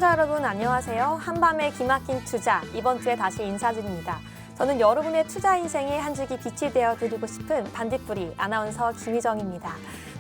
시청자 여러분 안녕하세요. 한밤의 기막힌 투자 이번 주에 다시 인사드립니다. 저는 여러분의 투자 인생에 한 줄기 빛이 되어 드리고 싶은 반딧불이 아나운서 김희정입니다.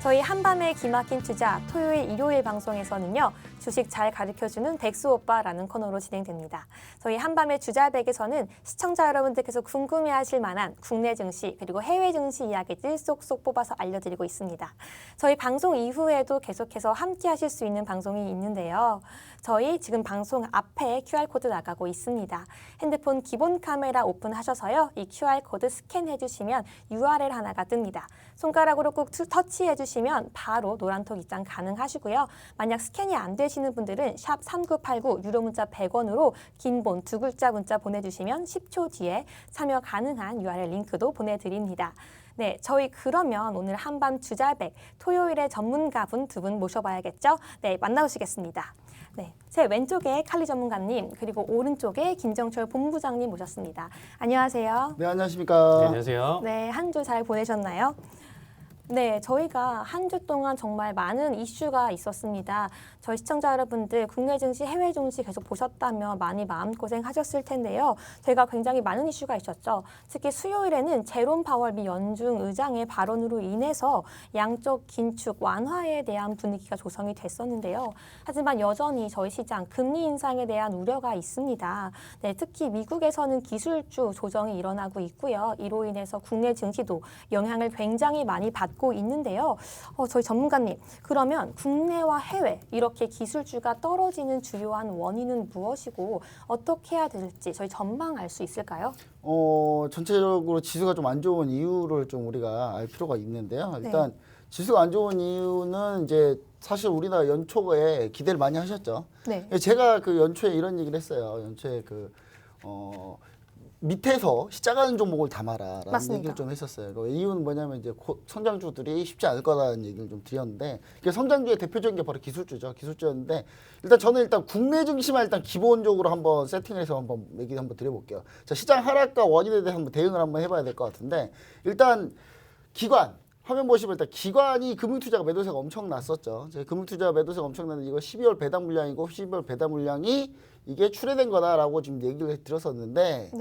저희 한밤의 기막힌 투자 토요일, 일요일 방송에서는요. 주식 잘 가르쳐주는 백수 오빠라는 코너로 진행됩니다. 저희 한밤의 주잘백에서는 시청자 여러분들께서 궁금해하실 만한 국내 증시 그리고 해외 증시 이야기들 쏙쏙 뽑아서 알려드리고 있습니다. 저희 방송 이후에도 계속해서 함께 하실 수 있는 방송이 있는데요. 저희 지금 방송 앞에 QR코드 나가고 있습니다. 핸드폰 기본 카메라 오픈하셔서요. 이 QR코드 스캔해 주시면 URL 하나가 뜹니다. 손가락으로 꾹 터치해 주시면 바로 노란톡 입장 가능하시고요. 만약 스캔이 안 되시는 분들은 샵 3989 유료 문자 100원으로 긴본 두 글자 문자 보내주시면 10초 뒤에 참여 가능한 URL 링크도 보내드립니다. 네, 저희 그러면 오늘 한밤 주잘백 토요일에 전문가분 두 분 모셔봐야겠죠? 네, 만나보시겠습니다. 네, 제 왼쪽에 칼리 전문가님 그리고 오른쪽에 김정철 본부장님 모셨습니다. 안녕하세요. 네, 안녕하십니까. 네, 안녕하세요. 네, 한 주 잘 보내셨나요? 네, 저희가 한 주 동안 정말 많은 이슈가 있었습니다. 저희 시청자 여러분들 국내 증시, 해외 증시 계속 보셨다면 많이 마음고생 하셨을 텐데요. 저희가 굉장히 많은 이슈가 있었죠. 특히 수요일에는 제롬 파월 미 연중 의장의 발언으로 인해서 양적 긴축 완화에 대한 분위기가 조성이 됐었는데요. 하지만 여전히 저희 시장 금리 인상에 대한 우려가 있습니다. 네, 특히 미국에서는 기술주 조정이 일어나고 있고요. 이로 인해서 국내 증시도 영향을 굉장히 많이 받고 있는데요. 저희 전문가님, 그러면 국내와 해외 이렇게 기술주가 떨어지는 주요한 원인은 무엇이고 어떻게 해야 될지 저희 전망 알 수 있을까요? 전체적으로 지수가 좀 안 좋은 이유를 좀 우리가 알 필요가 있는데요. 일단 지수가 안 좋은 이유는 이제 사실 우리나라 연초에 기대를 많이 하셨죠. 네. 제가 그 연초에 이런 얘기를 했어요. 연초에 밑에서 시작하는 종목을 담아라라는 맞습니다. 얘기를 좀 했었어요. 그 이유는 뭐냐면 이제 성장주들이 쉽지 않을 거라는 얘기를 좀 드렸는데 성장주의 대표적인 게 바로 기술주죠. 기술주였는데 일단 국내 증시만 일단 기본적으로 한번 세팅해서 한번 얘기 한번 드려볼게요. 자, 시장 하락과 원인에 대해서 한번 대응을 한번 해봐야 될 것 같은데 일단 기관 화면 보시면 일단 기관이 금융투자가 매도세가 엄청 났었죠. 금융투자 매도세가 엄청 났는데 이거 12월 배당 물량이고 12월 배당 물량이 이게 출회된 거다라고 지금 얘기를 드렸었는데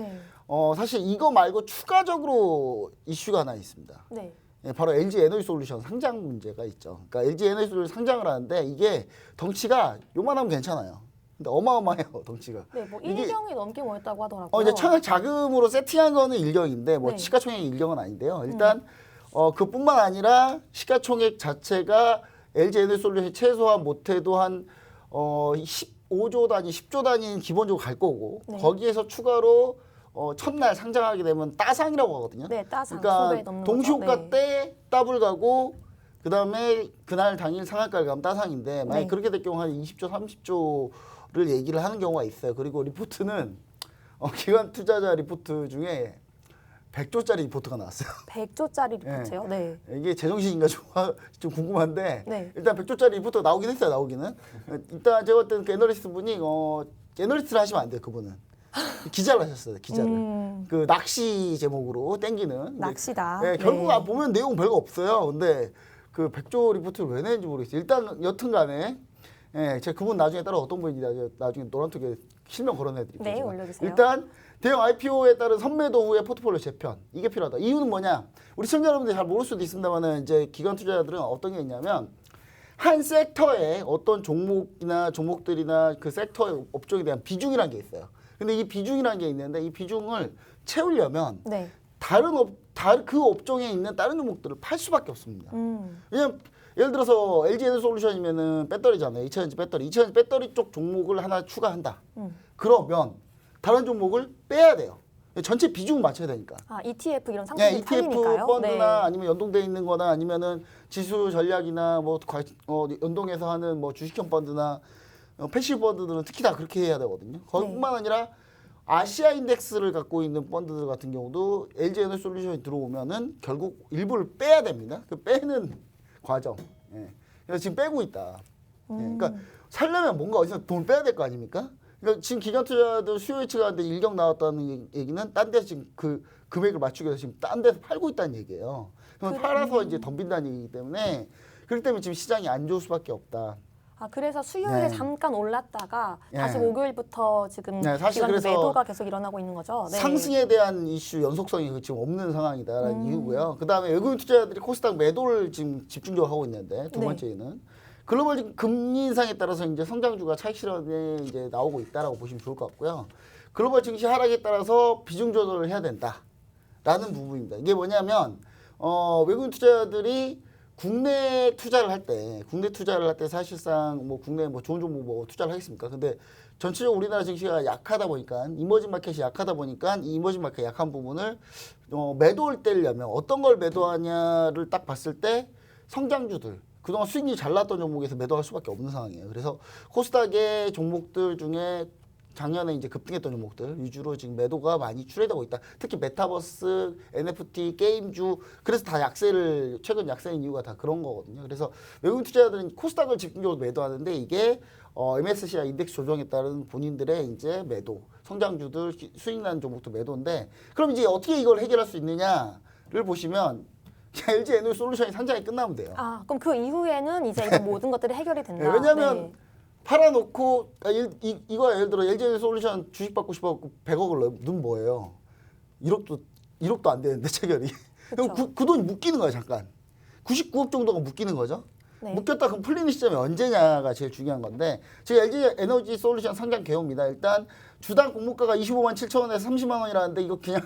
사실 이거 말고 추가적으로 이슈가 하나 있습니다. 네. 바로 LG 에너지솔루션 상장 문제가 있죠. 그러니까 LG 에너지솔루션 상장을 하는데 이게 덩치가 요만하면 괜찮아요. 근데 어마어마해요, 덩치가. 네, 뭐 1경이 넘게 모였다고 하더라고요. 이제 청약 자금으로 세팅한 거는 1경인데 뭐 네. 시가총액이 1경은 아닌데요. 일단 그뿐만 아니라 시가총액 자체가 LG 에너지솔루션이 최소한 못해도 한 15조 단위, 10조 단위는 기본적으로 갈 거고 거기에서 추가로 첫날 상장하게 되면 따상이라고 하거든요. 네, 따상. 그러니까 동시효과 때 더블 가고 그다음에 그날 당일 상한가를 가면 따상인데 만약 그렇게 될 경우 한 20조, 30조를 얘기를 하는 경우가 있어요. 그리고 리포트는 기관 투자자 리포트 중에 100조짜리 리포트가 나왔어요. 100조짜리 리포트요? 네. 이게 제정신인가 좀 궁금한데 네. 일단 100조짜리 리포트가 나오긴 했어요. 나오기는. 일단 제가 봤을 때 애널리스트 분이 애널리스트를 하시면 안 돼요. 그분은. 기자를 하셨어요. 기자를. 그 낚시 제목으로 땡기는. 낚시다. 네, 결국 보면 내용 별거 없어요. 근데 그 100조 리포트를 왜 내는지 모르겠어요. 일단 여튼 간에 제가 그분 나중에 따라 어떤 분인지 나중에 노란톡에 실명 걸어내드릴게요. 네, 제가. 올려주세요. 일단 대형 IPO에 따른 선매도 후에 포트폴리오 재편 이게 필요하다. 이유는 뭐냐? 우리 시청자 여러분들이 잘 모를 수도 있습니다만은 이제 기관 투자자들은 어떤 게 있냐면 한 섹터에 어떤 종목들이나 그 섹터의 업종에 대한 비중이라는 게 있어요. 근데 이 비중이라는 게 있는데 이 비중을 채우려면 그 업종에 있는 다른 종목들을 팔 수밖에 없습니다. 왜냐면 예를 들어서 LG 에너지솔루션이면은 배터리잖아요. 2차전지 배터리. 2차전지 배터리 쪽 종목을 하나 추가한다. 그러면 다른 종목을 빼야 돼요. 전체 비중을 맞춰야 되니까. ETF 이런 상품이 ETF 팔리니까요. 펀드나 아니면 연동돼 있는 거나 아니면은 지수 전략이나 뭐 연동해서 하는 뭐 주식형 펀드나 패시브 펀드들은 특히 다 그렇게 해야 되거든요. 거기뿐만 아니라 아시아 인덱스를 갖고 있는 펀드들 같은 경우도 LG 에너지솔루션이 들어오면은 결국 일부를 빼야 됩니다. 그 빼는 과정. 그래서 지금 빼고 있다. 그러니까 살려면 뭔가 어디서 돈을 빼야 될 거 아닙니까? 그러니까 지금 기관 투자들 수요 예측 하는데 일경 나왔다는 얘기는 딴 데서 지금 그 금액을 맞추기 위해서 지금 딴 데서 팔고 있다는 얘기예요. 그럼 팔아서 이제 덤빈다는 얘기이기 때문에 그렇기 때문에 지금 시장이 안 좋을 수밖에 없다. 아, 그래서 수요일에 네. 잠깐 올랐다가 다시 네. 목요일부터 지금 네, 사실 기관 그래서 매도가 계속 일어나고 있는 거죠. 네. 상승에 대한 이슈 연속성이 지금 없는 상황이다라는 이유고요. 그다음에 외국인 투자자들이 코스닥 매도를 지금 집중적으로 하고 있는데 두 네. 번째는 글로벌 금리 인상에 따라서 이제 성장주가 차익 실현에 이제 나오고 있다라고 보시면 좋을 것 같고요. 글로벌 증시 하락에 따라서 비중 조절을 해야 된다라는 부분입니다. 이게 뭐냐면 외국인 투자자들이 국내 투자를 할 때 사실상 뭐 국내 뭐 좋은 종목 뭐 투자를 하겠습니까? 근데 전체적으로 우리나라 증시가 약하다 보니까 이머징 마켓이 약하다 보니까 이 이머징 마켓 약한 부분을 매도를 떼려면 어떤 걸 매도하냐를 딱 봤을 때 성장주들 그동안 수익률이 잘 났던 종목에서 매도할 수밖에 없는 상황이에요. 그래서 코스닥의 종목들 중에 작년에 이제 급등했던 종목들 위주로 지금 매도가 많이 출회되고 있다. 특히 메타버스, NFT, 게임주 그래서 다 최근 약세인 이유가 다 그런 거거든요. 그래서 외국인 투자자들은 코스닥을 집중적으로 매도하는데 이게 MSCI 인덱스 조정에 따른 본인들의 이제 매도, 성장주들 수익 나는 종목도 매도인데 그럼 이제 어떻게 이걸 해결할 수 있느냐를 보시면 LG 에너지 솔루션이 상장이 끝나면 돼요. 아, 그럼 그 이후에는 이제 이런 모든 것들이 해결이 된다. 네, 왜냐하면 네. 팔아놓고 이거 예를 들어 LG 에너지 솔루션 주식 받고 싶어갖고 100억을 넣으면 뭐예요? 1억도 안 되는데 체결이. 그럼 그 돈이 묶이는 거예요 잠깐. 99억 정도가 묶이는 거죠. 네. 묶였다 그럼 풀리는 시점이 언제냐가 제일 중요한 건데 지금 LG 에너지 솔루션 상장 개요입니다. 일단 주당 공모가가 25만 7천 원에서 30만 원이라는데 이거 그냥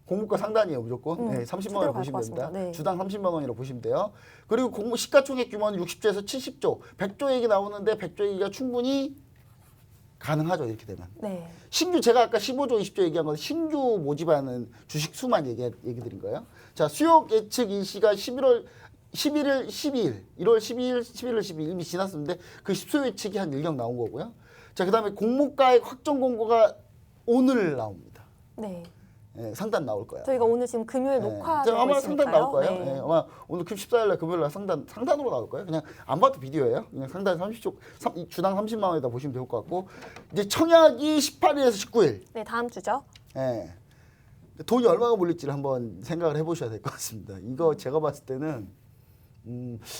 공모가 상단이에요 무조건. 네, 30만 원을 보시면 됩니다. 네. 주당 30만 원이라고 보시면 돼요. 그리고 시가총액 규모는 60조에서 70조, 100조 얘기 나오는데 100조 얘기가 충분히 가능하죠 이렇게 되면. 네. 신규 제가 아까 15조, 20조 얘기한 건 신규 모집하는 주식 수만 얘기 드린 거예요. 자 수요 예측 일시가 1월 12일 이미 지났었는데 그 수요 예측이 한 일경 나온 거고요. 자 그다음에 공모가액 확정 공고가 오늘 나옵니다. 네. 예, 상단 나올 거예요. 저희가 오늘 지금 금요일 네. 녹화되고 아마 있으니까요. 상단 나올 거예요. 네. 예, 아마 오늘 14일날 금요일날 상단으로 나올 거예요. 그냥 안 봐도 비디오예요. 그냥 상단 30조 주당 30만 원에다 보시면 좋을 것 같고 이제 청약이 18일에서 19일. 네, 다음 주죠. 예. 돈이 얼마가 몰릴지를 한번 생각을 해보셔야 될 것 같습니다. 이거 제가 봤을 때는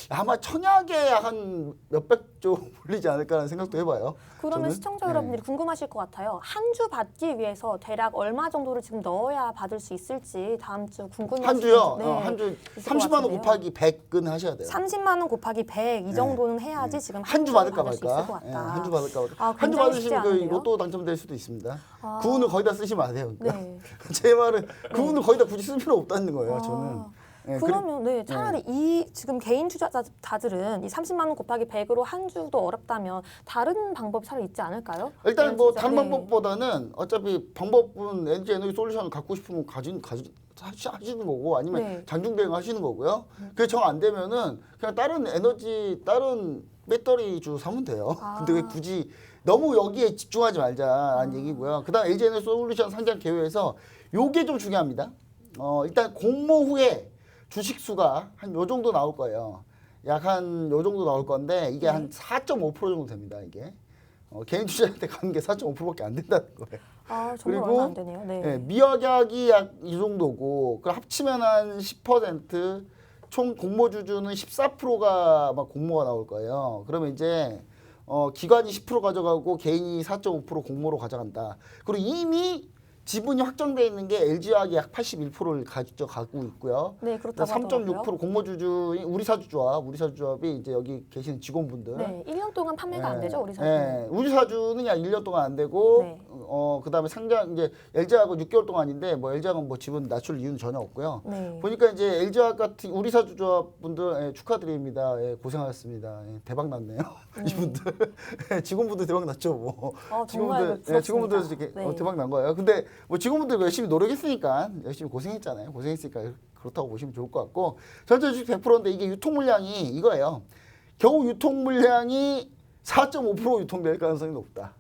아마 청약에 한 몇백 조 몰리지 않을까라는 생각도 해봐요. 그러면 저는. 시청자 네. 여러분들이 궁금하실 것 같아요. 한 주 받기 위해서 대략 얼마 정도를 지금 넣어야 받을 수 있을지 다음 주 궁금하실 한 주요? 네, 한 주 있을 것 30만 원 같은데요. 곱하기 100은 하셔야 돼요. 30만 원 곱하기 100 이 정도는 해야지 지금 한 주 주를 받을까 받을 수 있을 것 말까? 같다. 한 주 받을까 말까? 아, 한 주 굉장히 쉽지 받으시면 그 않은데요? 로또 당첨될 수도 있습니다. 아. 그 운을 거의 다 쓰시면 안 돼요. 그러니까. 네. 제 말은 그 운을 거의 다 굳이 쓸 필요 없다는 거예요. 저는. 예, 그러면 네, 차라리 이 지금 개인 투자자들은 이 30만 원 곱하기 100으로 한 주도 어렵다면 다른 방법이 차라리 있지 않을까요? 일단 개인 뭐 투자, 다른 네. 방법보다는 어차피 방법은 LG 에너지 솔루션을 갖고 싶으면 하시는 거고 아니면 네. 장중 대응 하시는 거고요. 그게 정 안 되면은 그냥 다른 배터리주 사면 돼요. 아. 근데 왜 굳이 너무 여기에 집중하지 말자라는 얘기고요. 그다음 LG 에너지 솔루션 상장 계획에서 요게 좀 중요합니다. 일단 공모 후에 주식 수가 한 요 정도 나올 거예요. 약 한 요 정도 나올 건데 이게 한 4.5% 정도 됩니다. 이게 개인 투자한테 가는 게 4.5%밖에 안 된다는 거예요. 아, 정말 그리고 얼마 안 되네요. 네. 예, 미확약이 약 이 정도고 그 합치면 한 10%, 총 공모 주주는 14%가 아마 공모가 나올 거예요. 그러면 이제 기관이 10% 가져가고 개인이 4.5% 공모로 가져간다. 그리고 이미 지분이 확정돼 있는 게 LG화학이 약 81%를 가지고 있고요. 네, 그렇다고 3.6% 하더라고요. 공모주주인 우리사주조합이 이제 여기 계시는 직원분들. 네, 1년 동안 판매가 안 되죠, 우리 사주. 네, 우리사주는 약 1년 동안 안 되고, 네. 그다음에 상장 이제 LG화학은 6개월 동안인데 뭐 LG화학은 뭐 지분 낮출 이유는 전혀 없고요. 네. 보니까 이제 LG화학 같은 우리사주조합분들 축하드립니다. 축하드립니다. 대박 났네요. 이분들 직원분들 대박 났죠. 뭐 정말 직원분들 부럽습니다. 이렇게 네. 대박 난 거예요. 근데 뭐 직원분들 열심히 노력했으니까 열심히 고생했잖아요. 고생했으니까 그렇다고 보시면 좋을 것 같고 전체 주식 100%인데 이게 유통 물량이 이거예요. 겨우 유통 물량이 4.5% 유통될 가능성이 높다.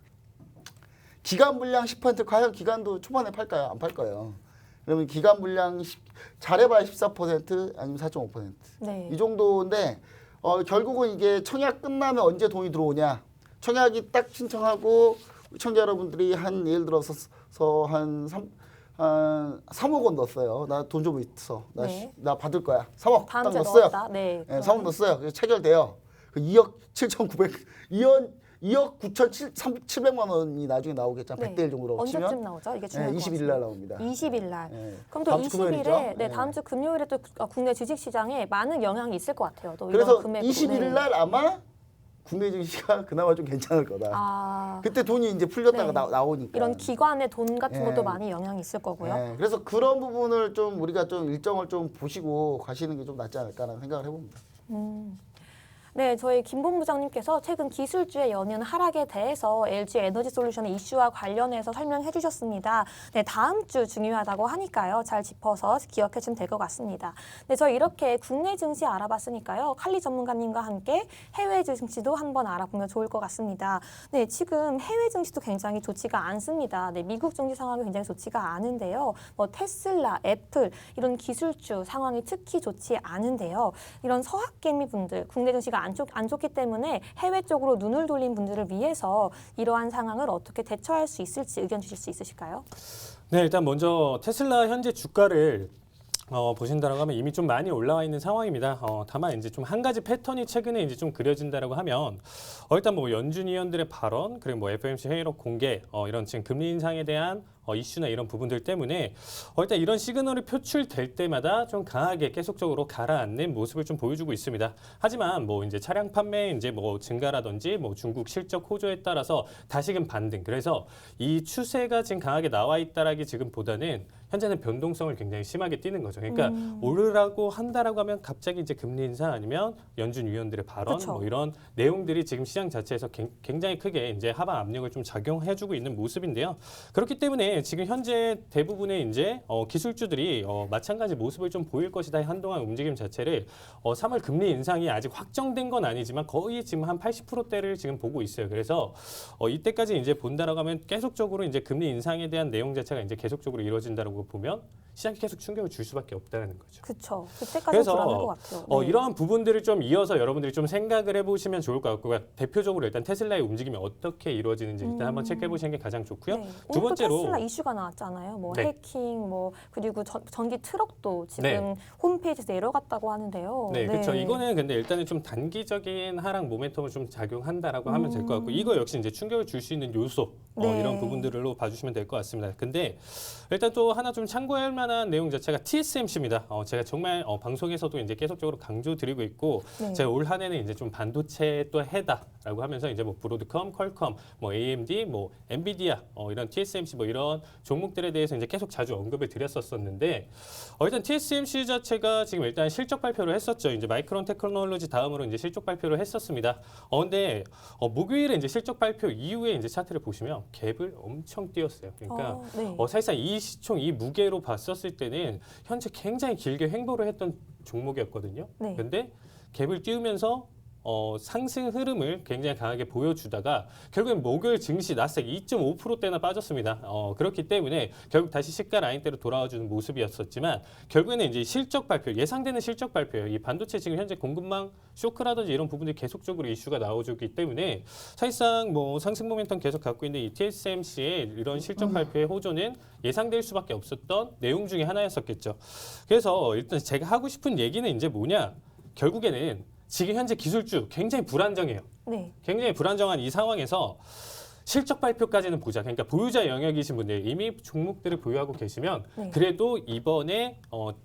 기간 물량 10% 과연 기간도 초반에 팔까요? 안 팔 거예요. 그러면 기간 물량 잘해봐야 14% 아니면 4.5%. 네. 이 정도인데 결국은 이게 청약 끝나면 언제 돈이 들어오냐. 청약이 딱 신청하고 시청자 여러분들이 예를 들어서 한 3억 원 넣었어요. 나 돈 좀 있어. 네. 나 받을 거야. 3억 다음 딱 주에 넣었어요. 넣었다. 네. 네, 3억 넣었어요. 그래서 체결돼요. 그 2억 7,900 2억 9,700만 원이 나중에 나오겠죠. 네. 100대 1 정도로 언제쯤 치면 나오죠? 이게 네, 중요한 20일 날 나옵니다. 20일 날. 네. 그럼 또 다음 주 20일에 금요일이죠? 네, 다음 주 금요일에 또 국내 주식 시장에 많은 영향이 있을 것 같아요. 또 그래서 이런 금액으로. 21일 날 아마 국내 증시가 그나마 좀 괜찮을 거다. 아, 그때 돈이 이제 풀렸다가 네. 나오니까. 이런 기관의 돈 같은 예. 것도 많이 영향이 있을 거고요. 네, 그래서 그런 부분을 좀 우리가 좀 일정을 좀 보시고 가시는 게 좀 낫지 않을까라는 생각을 해봅니다. 네, 저희 김 본부장님께서 최근 기술주의 연이은 하락에 대해서 LG 에너지솔루션의 이슈와 관련해서 설명해 주셨습니다. 네, 다음 주 중요하다고 하니까요. 잘 짚어서 기억해 주면 될 것 같습니다. 네, 저희 이렇게 국내 증시 알아봤으니까요. 칼리 전문가님과 함께 해외 증시도 한번 알아보면 좋을 것 같습니다. 네, 지금 해외 증시도 굉장히 좋지가 않습니다. 네, 미국 증시 상황이 굉장히 좋지가 않은데요. 뭐 테슬라, 애플 이런 기술주 상황이 특히 좋지 않은데요. 이런 서학개미 분들, 국내 증시가 안 좋기 때문에 해외 쪽으로 눈을 돌린 분들을 위해서 이러한 상황을 어떻게 대처할 수 있을지 의견 주실 수 있으실까요? 네, 일단 먼저 테슬라 현재 주가를 보신다라고 하면 이미 좀 많이 올라와 있는 상황입니다. 다만 이제 좀 한 가지 패턴이 최근에 이제 좀 그려진다라고 하면 일단 뭐 연준 위원들의 발언 그리고 뭐 FOMC 회의록 공개 이런 지금 금리 인상에 대한 이슈나 이런 부분들 때문에 일단 이런 시그널이 표출될 때마다 좀 강하게 계속적으로 가라앉는 모습을 좀 보여주고 있습니다. 하지만 뭐 이제 차량 판매 이제 뭐 증가라든지 뭐 중국 실적 호조에 따라서 다시금 반등. 그래서 이 추세가 지금 강하게 나와 있다라기 지금보다는 현재는 변동성을 굉장히 심하게 띠는 거죠. 그러니까 오르라고 한다라고 하면 갑자기 이제 금리 인상 아니면 연준 위원들의 발언 그쵸. 뭐 이런 내용들이 지금 시장 자체에서 굉장히 크게 이제 하방 압력을 좀 작용해주고 있는 모습인데요. 그렇기 때문에 지금 현재 대부분의 이제 기술주들이 마찬가지 모습을 좀 보일 것이다. 한동안 움직임 자체를 3월 금리 인상이 아직 확정된 건 아니지만 거의 지금 한 80%대를 지금 보고 있어요. 그래서 이때까지 이제 본다라고 하면 계속적으로 이제 금리 인상에 대한 내용 자체가 이제 계속적으로 이루어진다고 보면 시장이 계속 충격을 줄 수밖에 없다는 거죠. 그렇죠. 그때까지 그래서 불안할 것 같아요. 네. 이러한 부분들을 좀 이어서 여러분들이 좀 생각을 해보시면 좋을 것 같고요. 대표적으로 일단 테슬라의 움직임이 어떻게 이루어지는지 일단 한번 체크해 보시는 게 가장 좋고요. 네. 두 오늘 또 번째로 테슬라 이슈가 나왔잖아요. 뭐 네. 해킹, 뭐 그리고 전기 트럭도 지금 네. 홈페이지에서 내려갔다고 하는데요. 네, 그렇죠. 이거는 근데 일단은 좀 단기적인 하락 모멘텀을 좀 작용한다라고 하면 될 것 같고 이거 역시 이제 충격을 줄 수 있는 요소 네. 이런 부분들로 봐주시면 될 것 같습니다. 근데 일단 또 하나 좀 참고할 만한 내용 자체가 TSMC입니다. 제가 정말 방송에서도 이제 계속적으로 강조드리고 있고 네. 제가 올 한 해는 이제 좀 반도체 또 해다라고 하면서 이제 뭐 브로드컴, 퀄컴, 뭐 AMD, 뭐 엔비디아 이런 TSMC 뭐 이런 종목들에 대해서 이제 계속 자주 언급을 드렸었는데 일단 TSMC 자체가 지금 일단 실적 발표를 했었죠. 이제 마이크론 테크놀로지 다음으로 이제 실적 발표를 했었습니다. 근데 목요일에 이제 실적 발표 이후에 이제 차트를 보시면 갭을 엄청 띄었어요. 그러니까 네. 사실상 이 시총 이 무게로 봤었을 때는 현재 굉장히 길게 횡보를 했던 종목이었거든요. 네. 근데 갭을 띄우면서 상승 흐름을 굉장히 강하게 보여주다가 결국엔 목요일 증시 나스닥 2.5%대나 빠졌습니다. 그렇기 때문에 결국 다시 시가 라인대로 돌아와주는 모습이었었지만 결국에는 이제 실적 발표, 예상되는 실적 발표예요. 이 반도체 지금 현재 공급망 쇼크라든지 이런 부분들이 계속적으로 이슈가 나오기 때문에 사실상 뭐 상승 모멘텀 계속 갖고 있는 이 TSMC의 이런 실적 발표의 호조는 예상될 수밖에 없었던 내용 중에 하나였었겠죠. 그래서 일단 제가 하고 싶은 얘기는 이제 뭐냐? 결국에는 지금 현재 기술주 굉장히 불안정해요. 네. 굉장히 불안정한 이 상황에서 실적 발표까지는 보자. 그러니까 보유자 영역이신 분들 이미 종목들을 보유하고 계시면 네. 그래도 이번에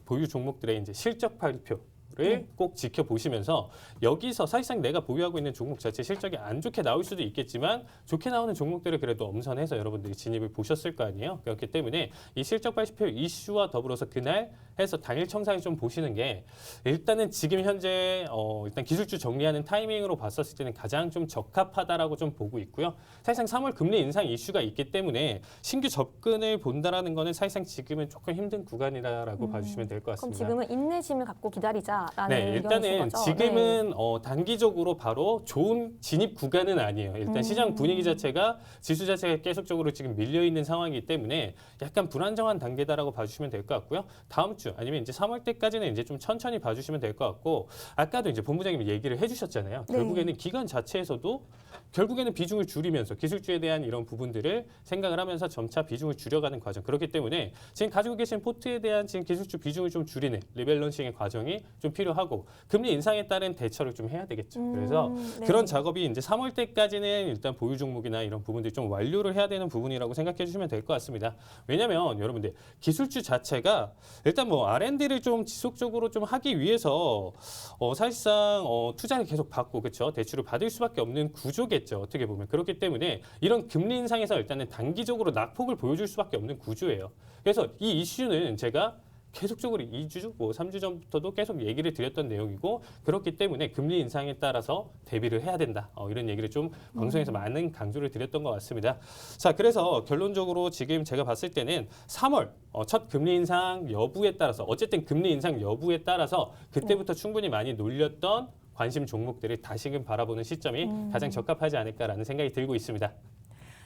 보유 종목들의 이제 실적 발표를 꼭 지켜보시면서 여기서 사실상 내가 보유하고 있는 종목 자체 실적이 안 좋게 나올 수도 있겠지만 좋게 나오는 종목들을 그래도 엄선해서 여러분들이 진입을 보셨을 거 아니에요. 그렇기 때문에 이 실적 발표 이슈와 더불어서 그날 해서 당일 청산을 좀 보시는 게 일단은 지금 현재 일단 기술주 정리하는 타이밍으로 봤었을 때는 가장 좀 적합하다라고 좀 보고 있고요. 사실상 3월 금리 인상 이슈가 있기 때문에 신규 접근을 본다라는 거는 사실상 지금은 조금 힘든 구간이라고 봐주시면 될 것 그럼 같습니다. 지금은 인내심을 갖고 기다리자라는 네, 의견이신 일단은 거죠? 지금은 단기적으로 바로 좋은 진입 구간은 아니에요. 일단 시장 분위기 자체가 지수 자체가 계속적으로 지금 밀려 있는 상황이기 때문에 약간 불안정한 단계다라고 봐주시면 될 것 같고요. 다음 주 주 아니면 이제 3월 때까지는 이제 좀 천천히 봐주시면 될 것 같고 아까도 이제 본부장님이 얘기를 해주셨잖아요. 네. 결국에는 기관 자체에서도 결국에는 비중을 줄이면서 기술주에 대한 이런 부분들을 생각을 하면서 점차 비중을 줄여가는 과정. 그렇기 때문에 지금 가지고 계신 포트에 대한 지금 기술주 비중을 좀 줄이는 리밸런싱의 과정이 좀 필요하고 금리 인상에 따른 대처를 좀 해야 되겠죠. 그래서 네. 그런 작업이 이제 3월 때까지는 일단 보유 종목이나 이런 부분들이 좀 완료를 해야 되는 부분이라고 생각해 주시면 될 것 같습니다. 왜냐하면 여러분들 기술주 자체가 일단 뭐 R&D를 좀 지속적으로 좀 하기 위해서 사실상 투자를 계속 받고 그렇죠. 대출을 받을 수밖에 없는 구조겠죠. 어떻게 보면 그렇기 때문에 이런 금리 인상에서 일단은 단기적으로 낙폭을 보여줄 수밖에 없는 구조예요. 그래서 이 이슈는 제가 계속적으로 2주, 3주 전부터도 계속 얘기를 드렸던 내용이고 그렇기 때문에 금리 인상에 따라서 대비를 해야 된다. 이런 얘기를 좀 방송에서 많은 강조를 드렸던 것 같습니다. 자, 그래서 결론적으로 지금 제가 봤을 때는 3월 첫 금리 인상 여부에 따라서 어쨌든 금리 인상 여부에 따라서 그때부터 충분히 많이 놀렸던 관심 종목들을 다시금 바라보는 시점이 가장 적합하지 않을까라는 생각이 들고 있습니다.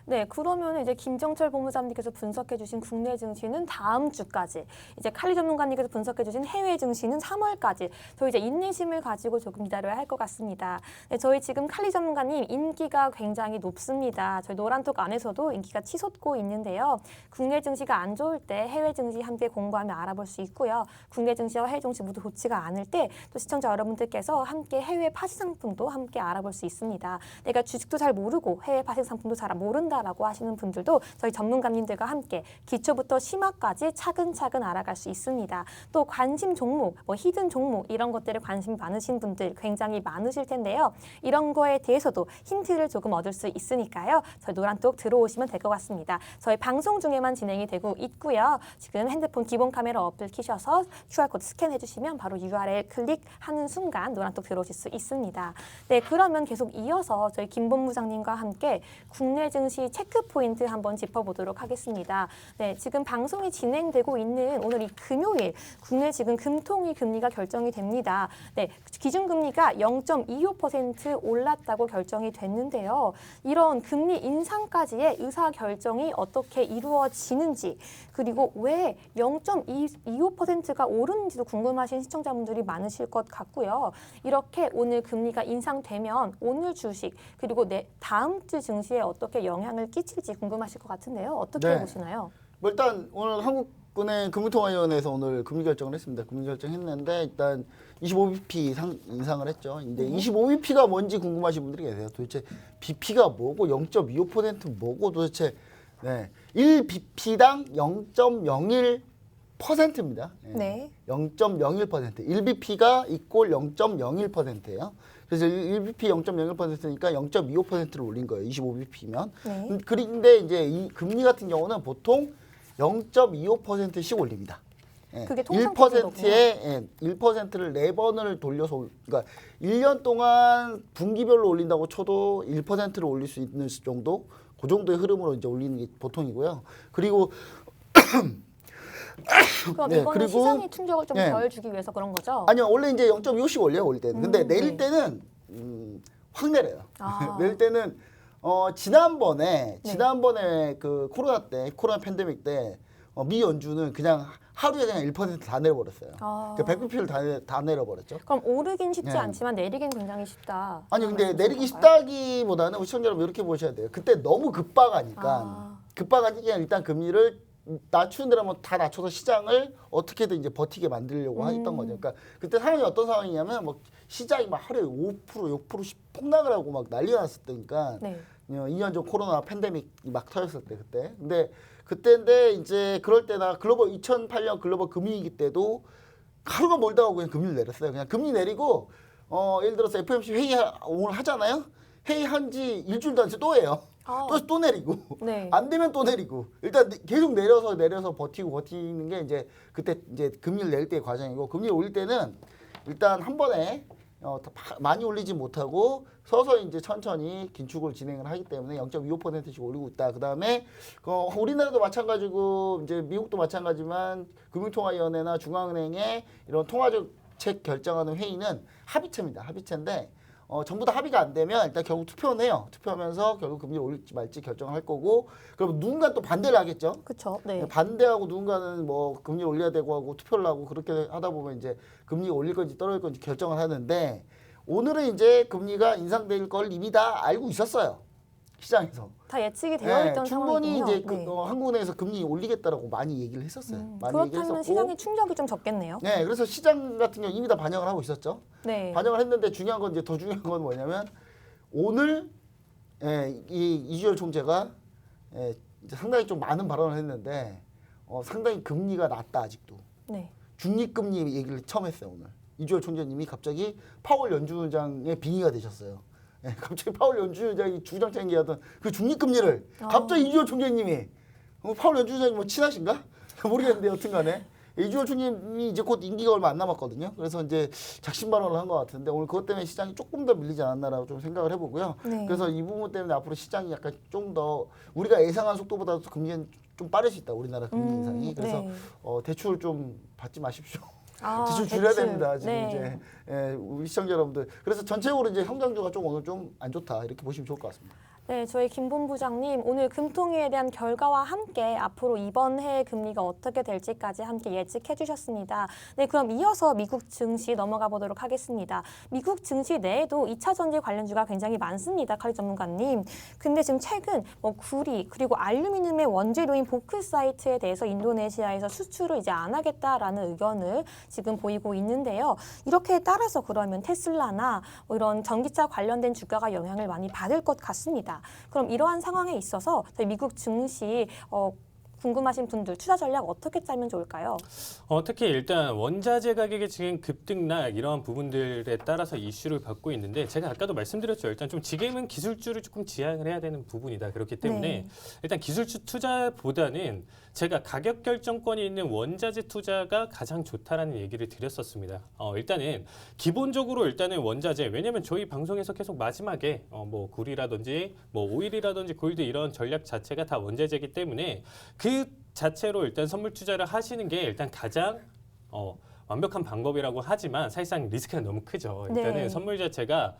네, 그러면 이제 김정철 본부장님께서 분석해주신 국내 증시는 다음 주까지, 이제 칼리 전문가님께서 분석해주신 해외 증시는 3월까지 저희 이제 인내심을 가지고 조금 기다려야 할 것 같습니다. 네, 저희 지금 칼리 전문가님 인기가 굉장히 높습니다. 저희 노란톡 안에서도 인기가 치솟고 있는데요. 국내 증시가 안 좋을 때 해외 증시 함께 공부하며 알아볼 수 있고요. 국내 증시와 해외 증시 모두 좋지가 않을 때 또 시청자 여러분들께서 함께 해외 파시 상품도 함께 알아볼 수 있습니다. 내가 주식도 잘 모르고 해외 파시 상품도 잘 모른다 라고 하시는 분들도 저희 전문가님들과 함께 기초부터 심화까지 차근차근 알아갈 수 있습니다. 또 관심 종목, 히든 종목 이런 것들에 관심이 많으신 분들 굉장히 많으실 텐데요. 이런 거에 대해서도 힌트를 조금 얻을 수 있으니까요. 저희 노란톡 들어오시면 될 것 같습니다. 저희 방송 중에만 진행이 되고 있고요. 지금 핸드폰 기본 카메라 어플 키셔서 QR코드 스캔해 주시면 바로 URL 클릭하는 순간 노란톡 들어오실 수 있습니다. 네, 그러면 계속 이어서 저희 김 본부장님과 함께 국내 증시 체크 포인트 한번 짚어보도록 하겠습니다. 네, 지금 방송이 진행되고 있는 오늘 이 금요일 국내 지금 금통위 금리가 결정이 됩니다. 네, 기준금리가 0.25% 올랐다고 결정이 됐는데요. 이런 금리 인상까지의 의사 결정이 어떻게 이루어지는지 그리고 왜 0.25%가 오르는지도 궁금하신 시청자분들이 많으실 것 같고요. 이렇게 오늘 금리가 인상되면 오늘 주식 그리고 다음 주 증시에 어떻게 영향을 끼칠지 궁금하실 것 같은데요. 어떻게 네. 보시나요? 뭐 일단 오늘 한국은행 금융통화위원회에서 오늘 금리 결정을 했습니다. 금리 결정했는데 일단 25bp 인상을 했죠. 근데 25bp가 뭔지 궁금하신 분들이 계세요. 도대체 bp가 뭐고 0.25% 뭐고 도대체 1bp당 0.01%입니다. 네. 0.01%. 1bp가 이꼴 0.01%예요. 그래서 1bp 0.01%니까 0.25%를 올린 거예요. 25bp면. 네. 그런데 이제 이 금리 같은 경우는 보통 0.25%씩 올립니다. 그게 통상적인 1%에 1%를 4번을 돌려서 그러니까 1년 동안 분기별로 올린다고 쳐도 1%를 올릴 수 있는 정도 그 정도의 흐름으로 이제 올리는 게 보통이고요. 그리고 그럼 네, 이거는 그리고- 시장의 충격을 좀 네. 덜 주기 위해서 그런 거죠? 아니요, 원래 이제 0.25씩 올려요, 올 때는. 근데 내릴 네. 때는 확 내려요. 아. 내릴 때는 지난번에 그 코로나 팬데믹 때 미 연준은 그냥 하루에 그냥 1% 다 내려버렸어요. 아. 그러니까 100bp를 다 내려버렸죠. 그럼 오르긴 쉽지 네. 않지만 내리긴 굉장히 쉽다. 아니 근데 그런 내리기 말씀이신 건가요? 쉽다기보다는 우리 시청자 여러분 이렇게 보셔야 돼요. 그때 너무 급박하니까 급박하니까 일단 금리를 낮추는데라면 다 낮춰서 시장을 어떻게든 이제 버티게 만들려고 했던 거죠. 그러니까 그때 상황이 어떤 상황이냐면 뭐 시장이 막 하루에 5%, 6%씩 폭락을 하고 막 난리가 났을 때니까 네. 2년 전 코로나 팬데믹이 막 터졌을 때 그때. 근데 그때인데 이제 그럴 때나 2008년 글로벌 금융위기 때도 하루가 멀다고 그냥 금리를 내렸어요. 그냥 금리 내리고 예를 들어서 FOMC 회의 오늘 하잖아요. 회의 한 지 일주일도 안 돼 또 해요. 아. 또 내리고 네. 안 되면 또 내리고 일단 계속 내려서 버티는 게 이제 그때 이제 금리를 낼 때의 과정이고 금리 올릴 때는 일단 한 번에 많이 올리지 못하고 서서히 이제 천천히 긴축을 진행을 하기 때문에 0.25%씩 올리고 있다. 그다음에 우리나라도 마찬가지고 이제 미국도 마찬가지지만 금융통화위원회나 중앙은행의 이런 통화정책 결정하는 회의는 합의체입니다. 합의체인데 전부 다 합의가 안 되면 일단 결국 투표는 해요. 투표하면서 결국 금리를 올릴지 말지 결정을 할 거고 그럼 누군가 또 반대를 하겠죠. 그렇죠. 네. 반대하고 누군가는 뭐 금리 올려야 되고 하고 투표를 하고 그렇게 하다 보면 이제 금리 올릴 건지 떨어질 건지 결정을 하는데 오늘은 이제 금리가 인상될 걸 이미 다 알고 있었어요. 시장에서. 다 예측이 되어 있던 충분히 상황이군요. 이제 네. 한국은행에서 금리 올리겠다라고 많이 얘기를 했었어요. 많이 얘기를 그렇다면 했었고. 시장의 충격이 좀 적겠네요. 네, 그래서 시장 같은 경우 이미 다 반영을 하고 있었죠. 네. 반영을 했는데 중요한 건 이제 더 중요한 건 뭐냐면 오늘 이 이주열 총재가 이제 상당히 좀 많은 발언을 했는데 상당히 금리가 낮다 아직도. 네. 중립금리 얘기를 처음 했어요 오늘. 이주열 총재님이 갑자기 파월 연준의장의 빙의가 되셨어요. 갑자기 파월 연준의장이 주장창 얘기하던 그 중립금리를 갑자기 이주열 총재님이 파월 연준의장이 뭐 친하신가? 모르겠는데 여튼간에 이주열 총재님이 이제 곧 임기가 얼마 안 남았거든요. 그래서 이제 작심 발언을 한 것 같은데 오늘 그것 때문에 시장이 조금 더 밀리지 않았나라고 좀 생각을 해보고요. 네. 그래서 이 부분 때문에 앞으로 시장이 약간 좀 더 우리가 예상한 속도보다도 금리는 좀 빠를 수 있다. 우리나라 금리 인상이. 그래서 네. 대출 좀 받지 마십시오. 아, 대출 줄여야 대출. 됩니다. 지금 네. 이제 우리 시청자 여러분들. 그래서 전체적으로 이제 성장주가 좀 오늘 좀 안 좋다 이렇게 보시면 좋을 것 같습니다. 네, 저희 김 본부장님 오늘 금통위에 대한 결과와 함께 앞으로 이번 해의 금리가 어떻게 될지까지 함께 예측해 주셨습니다. 네, 그럼 이어서 미국 증시 넘어가 보도록 하겠습니다. 미국 증시 내에도 2차 전지 관련주가 굉장히 많습니다. 칼리 전문가님. 근데 지금 최근 뭐 구리 그리고 알루미늄의 원재료인 보크사이트에 대해서 인도네시아에서 수출을 이제 안 하겠다라는 의견을 지금 보이고 있는데요. 이렇게 따라서 그러면 테슬라나 뭐 이런 전기차 관련된 주가가 영향을 많이 받을 것 같습니다. 그럼 이러한 상황에 있어서 저희 미국 증시 궁금하신 분들 투자 전략 어떻게 짜면 좋을까요? 특히 일단 원자재 가격이 지금 급등락 이러한 부분들에 따라서 이슈를 받고 있는데 제가 아까도 말씀드렸죠. 일단 좀 지금은 기술주를 조금 지향을 해야 되는 부분이다. 그렇기 때문에 네. 일단 기술주 투자보다는 제가 가격 결정권이 있는 원자재 투자가 가장 좋다라는 얘기를 드렸었습니다. 일단은 기본적으로 일단은 원자재 왜냐하면 저희 방송에서 계속 마지막에 뭐 구리라든지 뭐 오일이라든지 골드 이런 전략 자체가 다 원자재이기 때문에 그 자체로 일단 선물 투자를 하시는 게 일단 가장 완벽한 방법이라고 하지만 사실상 리스크가 너무 크죠. 일단은 네. 선물 자체가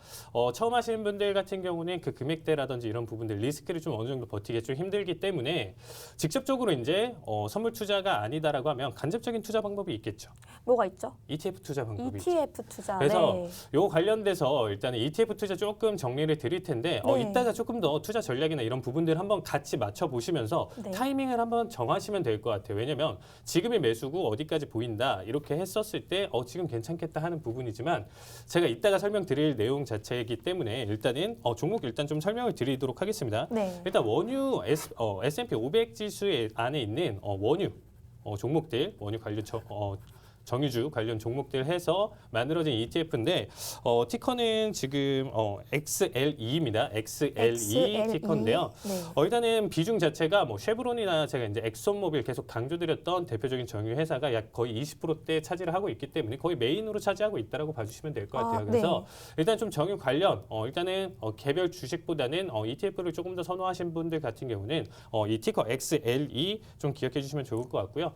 처음 하시는 분들 같은 경우는 그 금액대라든지 이런 부분들 리스크를 좀 어느 정도 버티기 좀 힘들기 때문에 직접적으로 이제 선물 투자가 아니다라고 하면 간접적인 투자 방법이 있겠죠. 뭐가 있죠? ETF 투자 방법이 있죠. ETF 투자. 그래서 네. 요 관련돼서 일단은 ETF 투자 조금 정리를 드릴 텐데 네. 이따가 조금 더 투자 전략이나 이런 부분들 한번 같이 맞춰 보시면서 네. 타이밍을 한번 정하시면 될 것 같아요. 왜냐면 지금의 매수구 어디까지 보인다 이렇게 했었을 때 지금 괜찮겠다 하는 부분이지만 제가 이따가 설명드릴 내용 자체이기 때문에 일단은 종목 일단 좀 설명을 드리도록 하겠습니다. 네. 일단 원유 S&P 500 지수 안에 있는 원유 종목들 원유 관련 정유주 관련 종목들 해서 만들어진 ETF인데 티커는 지금 XLE입니다. XLE 티커인데요. 네. 일단은 비중 자체가 뭐 쉐브론이나 제가 이제 엑손모빌 계속 강조드렸던 대표적인 정유 회사가 약 거의 20%대 차지를 하고 있기 때문에 거의 메인으로 차지하고 있다라고 봐주시면 될 것 같아요. 그래서 일단 좀 정유 관련 일단은 개별 주식보다는 ETF를 조금 더 선호하신 분들 같은 경우는 이 티커 XLE 좀 기억해 주시면 좋을 것 같고요.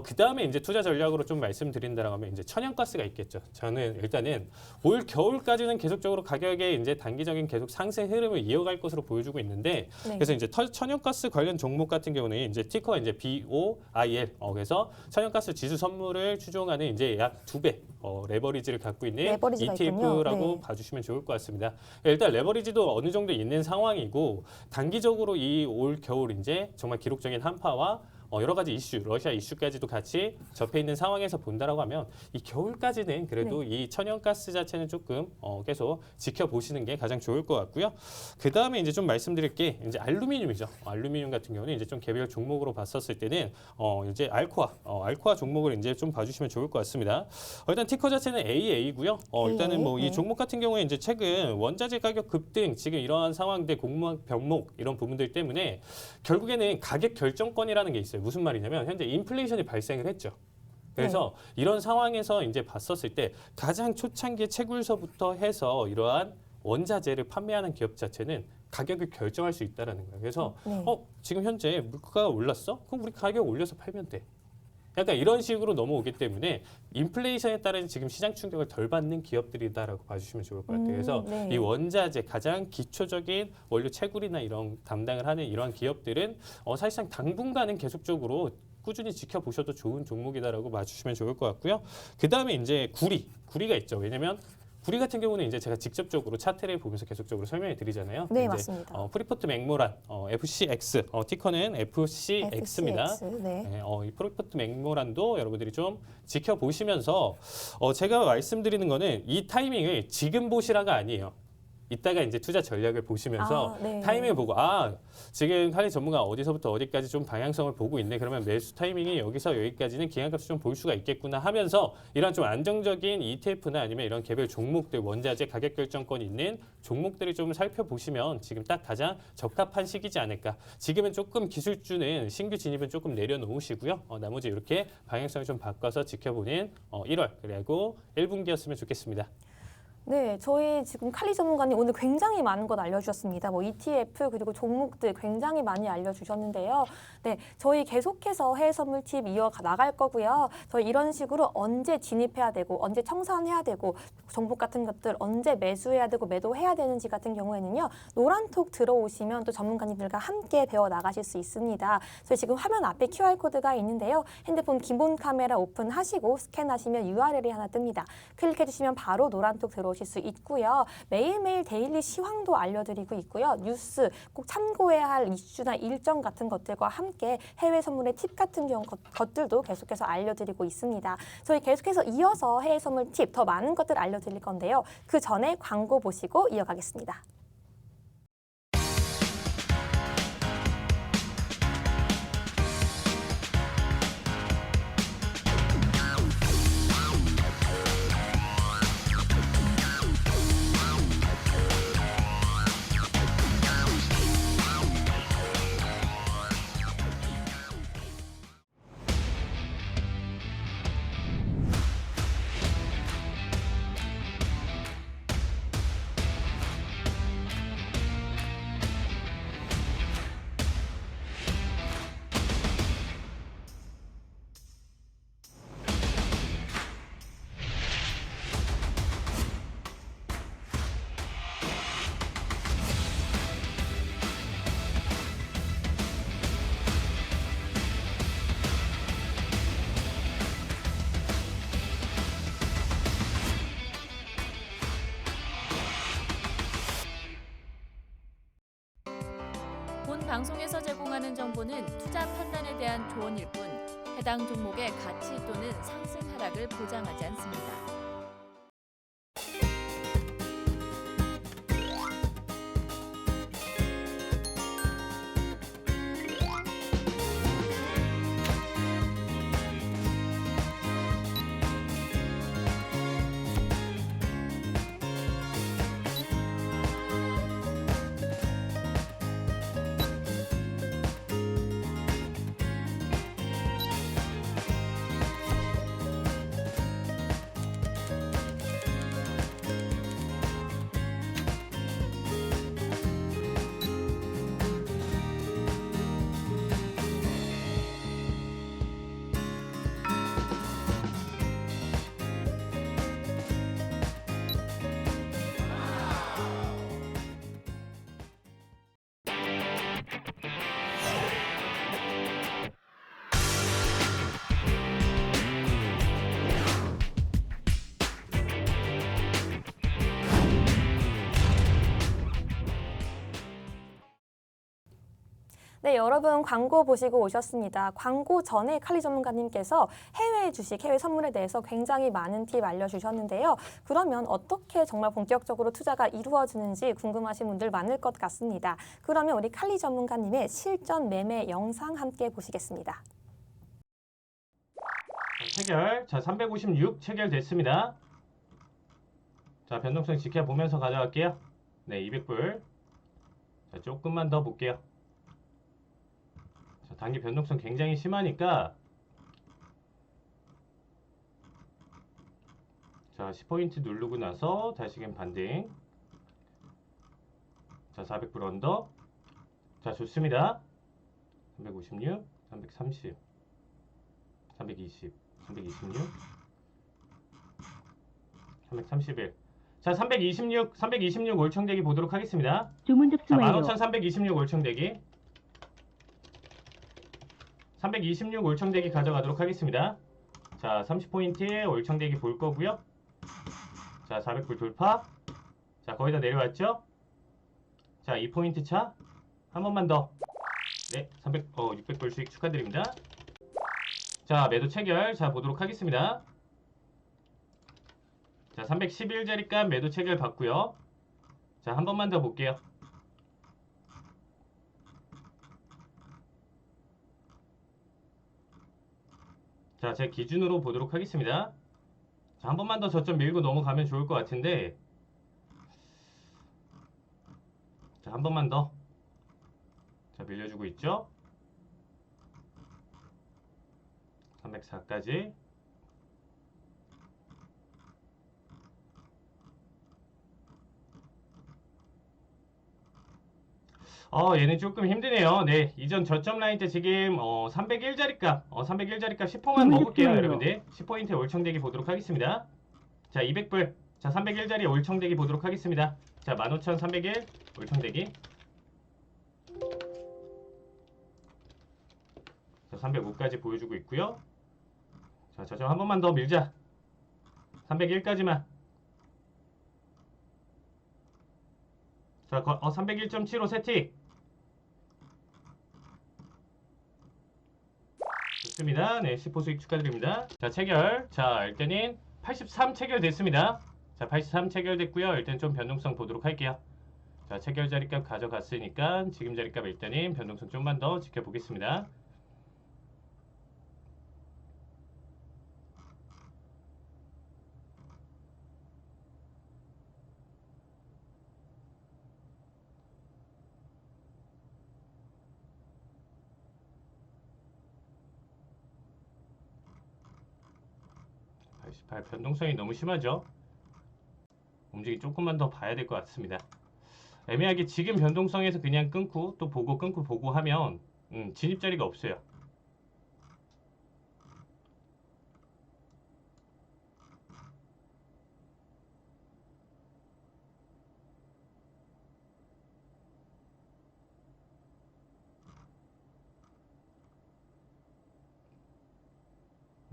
그 다음에 이제 투자 전략으로 좀 말씀드린다라고 하면 이제 천연가스가 있겠죠. 저는 일단은 올 겨울까지는 계속적으로 가격의 이제 단기적인 계속 상승 흐름을 이어갈 것으로 보여주고 있는데 네. 그래서 이제 천연가스 관련 종목 같은 경우는 이제 티커가 이제 BOIL 그래서 천연가스 지수 선물을 추종하는 이제 약 2배 레버리지를 갖고 있는 레버리지가 ETF라고 있군요. 네. 봐주시면 좋을 것 같습니다. 일단 레버리지도 어느 정도 있는 상황이고 단기적으로 이 올 겨울 이제 정말 기록적인 한파와 여러 가지 이슈, 러시아 이슈까지도 같이 접해 있는 상황에서 본다라고 하면 이 겨울까지는 그래도 이 천연가스 자체는 조금 계속 지켜보시는 게 가장 좋을 것 같고요. 그 다음에 이제 좀 말씀드릴 게 이제 알루미늄이죠. 알루미늄 같은 경우는 이제 좀 개별 종목으로 봤었을 때는 이제 알코아 종목을 이제 좀 봐주시면 좋을 것 같습니다. 일단 티커 자체는 AA고요. 일단은 뭐 이 네. 종목 같은 경우에 이제 최근 원자재 가격 급등 지금 이러한 상황들 공무원 병목 이런 부분들 때문에 결국에는 가격 결정권이라는 게 있어요. 무슨 말이냐면 현재 인플레이션이 발생을 했죠. 그래서 이런 상황에서 이제 봤었을 때 가장 초창기 채굴서부터 해서 이러한 원자재를 판매하는 기업 자체는 가격을 결정할 수 있다라는 거예요. 그래서 네. 지금 현재 물가가 올랐어? 그럼 우리 가격 올려서 팔면 돼. 약간 이런 식으로 넘어오기 때문에 인플레이션에 따른 지금 시장 충격을 덜 받는 기업들이다라고 봐주시면 좋을 것 같아요. 그래서 네. 이 원자재 가장 기초적인 원료 채굴이나 이런 담당을 하는 이러한 기업들은 사실상 당분간은 계속적으로 꾸준히 지켜보셔도 좋은 종목이다라고 봐주시면 좋을 것 같고요. 그 다음에 이제 구리가 있죠. 왜냐면 구리 같은 경우는 이제 제가 직접적으로 차트를 보면서 계속적으로 설명해 드리잖아요. 네, 이제 맞습니다. 프리포트 맥모란 FCX 티커는 FCX입니다. FCX, 네. 네, 이 프리포트 맥모란도 여러분들이 좀 지켜보시면서 제가 말씀드리는 거는 이 타이밍을 지금 보시라가 아니에요. 이따가 이제 투자 전략을 보시면서 네. 타이밍을 보고 지금 칼리 전문가 어디서부터 어디까지 좀 방향성을 보고 있네. 그러면 매수 타이밍이 여기서 여기까지는 기관값이 좀 볼 수가 있겠구나 하면서 이런 좀 안정적인 ETF나 아니면 이런 개별 종목들 원자재 가격 결정권이 있는 종목들을 좀 살펴보시면 지금 딱 가장 적합한 시기지 않을까. 지금은 조금 기술주는 신규 진입은 조금 내려놓으시고요. 나머지 이렇게 방향성을 좀 바꿔서 지켜보는 1월 그리고 1분기였으면 좋겠습니다. 네, 저희 지금 칼리 전문가님 오늘 굉장히 많은 것 알려주셨습니다. 뭐 ETF 그리고 종목들 굉장히 많이 알려주셨는데요. 네, 저희 계속해서 해외 선물 팁 이어나갈 거고요. 저희 이런 식으로 언제 진입해야 되고 언제 청산해야 되고 종목 같은 것들 언제 매수해야 되고 매도해야 되는지 같은 경우에는요. 노란톡 들어오시면 또 전문가님들과 함께 배워 나가실 수 있습니다. 저희 지금 화면 앞에 QR코드가 있는데요. 핸드폰 기본 카메라 오픈하시고 스캔하시면 URL이 하나 뜹니다. 클릭해 주시면 바로 노란톡 들어오실 수 있고요. 매일매일 데일리 시황도 알려드리고 있고요. 뉴스 꼭 참고해야 할 이슈나 일정 같은 것들과 함께 해외 선물의 팁 같은 것들도 계속해서 알려드리고 있습니다. 저희 계속해서 이어서 해외 선물 팁 더 많은 것들 알려드릴 건데요. 그 전에 광고 보시고 이어가겠습니다. 본 방송에서 제공하는 정보는 투자 판단에 대한 조언일 뿐 해당 종목의 가치 또는 상승 하락을 보장하지 않습니다. 네, 여러분 광고 보시고 오셨습니다. 광고 전에 칼리 전문가님께서 해외 주식, 해외 선물에 대해서 굉장히 많은 팁 알려주셨는데요. 그러면 어떻게 정말 본격적으로 투자가 이루어지는지 궁금하신 분들 많을 것 같습니다. 그러면 우리 칼리 전문가님의 실전 매매 영상 함께 보시겠습니다. 체결. 자, 356 체결됐습니다. 자, 변동성 지켜보면서 가져갈게요. 네, 200불. 자, 조금만 더 볼게요. 자, 단기 변동성 굉장히 심하니까 자, 10포인트 누르고 나서 다시금 반등. 자, 400불 언더. 자, 좋습니다. 356, 330. 320, 326, 331. 자, 326 올청대기 보도록 하겠습니다. 주문 접수 자, 완료. 15,326 올청대기. 326 올청대기 가져가도록 하겠습니다. 자, 30포인트에 올청대기 볼 거고요. 자, 400불 돌파. 자, 거의 다 내려왔죠? 자, 2포인트 차. 한 번만 더. 네, 600불 수익 축하드립니다. 자, 매도 체결. 자, 보도록 하겠습니다. 자, 311자리값 매도 체결 받고요. 자, 한 번만 더 볼게요. 자, 제 기준으로 보도록 하겠습니다. 자, 한 번만 더 저점 밀고 넘어가면 좋을 것 같은데. 자, 한 번만 더. 자, 밀려주고 있죠? 304까지. 얘는 조금 힘드네요. 네, 이전 저점 라인 때 지금 301자리값 301자리값 10포만 먹을게요, 여러분들. 10포인트 올청대기 보도록 하겠습니다. 자, 200불. 자, 301자리 올청대기 보도록 하겠습니다. 자, 15,301 올청대기. 자, 305까지 보여주고 있고요. 자, 저점 한 번만 더 밀자. 301까지만. 자, 301.75 세팅. 좋습니다. 네, 10호 수익 축하드립니다. 자, 체결. 자, 일단은 83 체결됐습니다. 자, 83 체결됐고요. 일단 좀 변동성 보도록 할게요. 자, 체결 자리값 가져갔으니까 지금 자리값 일단은 변동성 좀만 더 지켜보겠습니다. 변동성이 너무 심하죠? 움직임 조금만 더 봐야 될 것 같습니다. 애매하게 지금 변동성에서 그냥 끊고 또 보고 끊고 보고 하면 진입 자리가 없어요.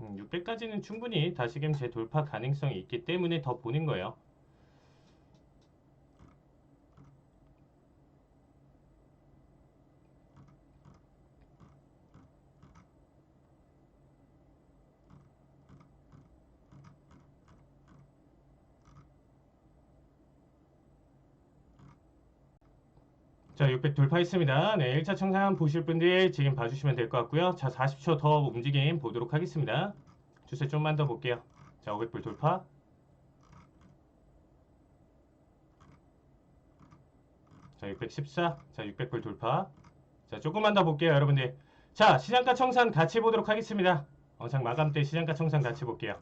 음, 600까지는 충분히 다시금 재돌파 가능성이 있기 때문에 더 보는 거예요. 자, 600 돌파했습니다. 네, 1차 청산 보실 분들 지금 봐주시면 될 것 같고요. 자, 40초 더 움직임 보도록 하겠습니다. 추세 좀만 더 볼게요. 자, 500불 돌파. 자, 614. 자, 600불 돌파. 자, 조금만 더 볼게요, 여러분들. 자, 시장가 청산 같이 보도록 하겠습니다. 장 마감 때 시장가 청산 같이 볼게요.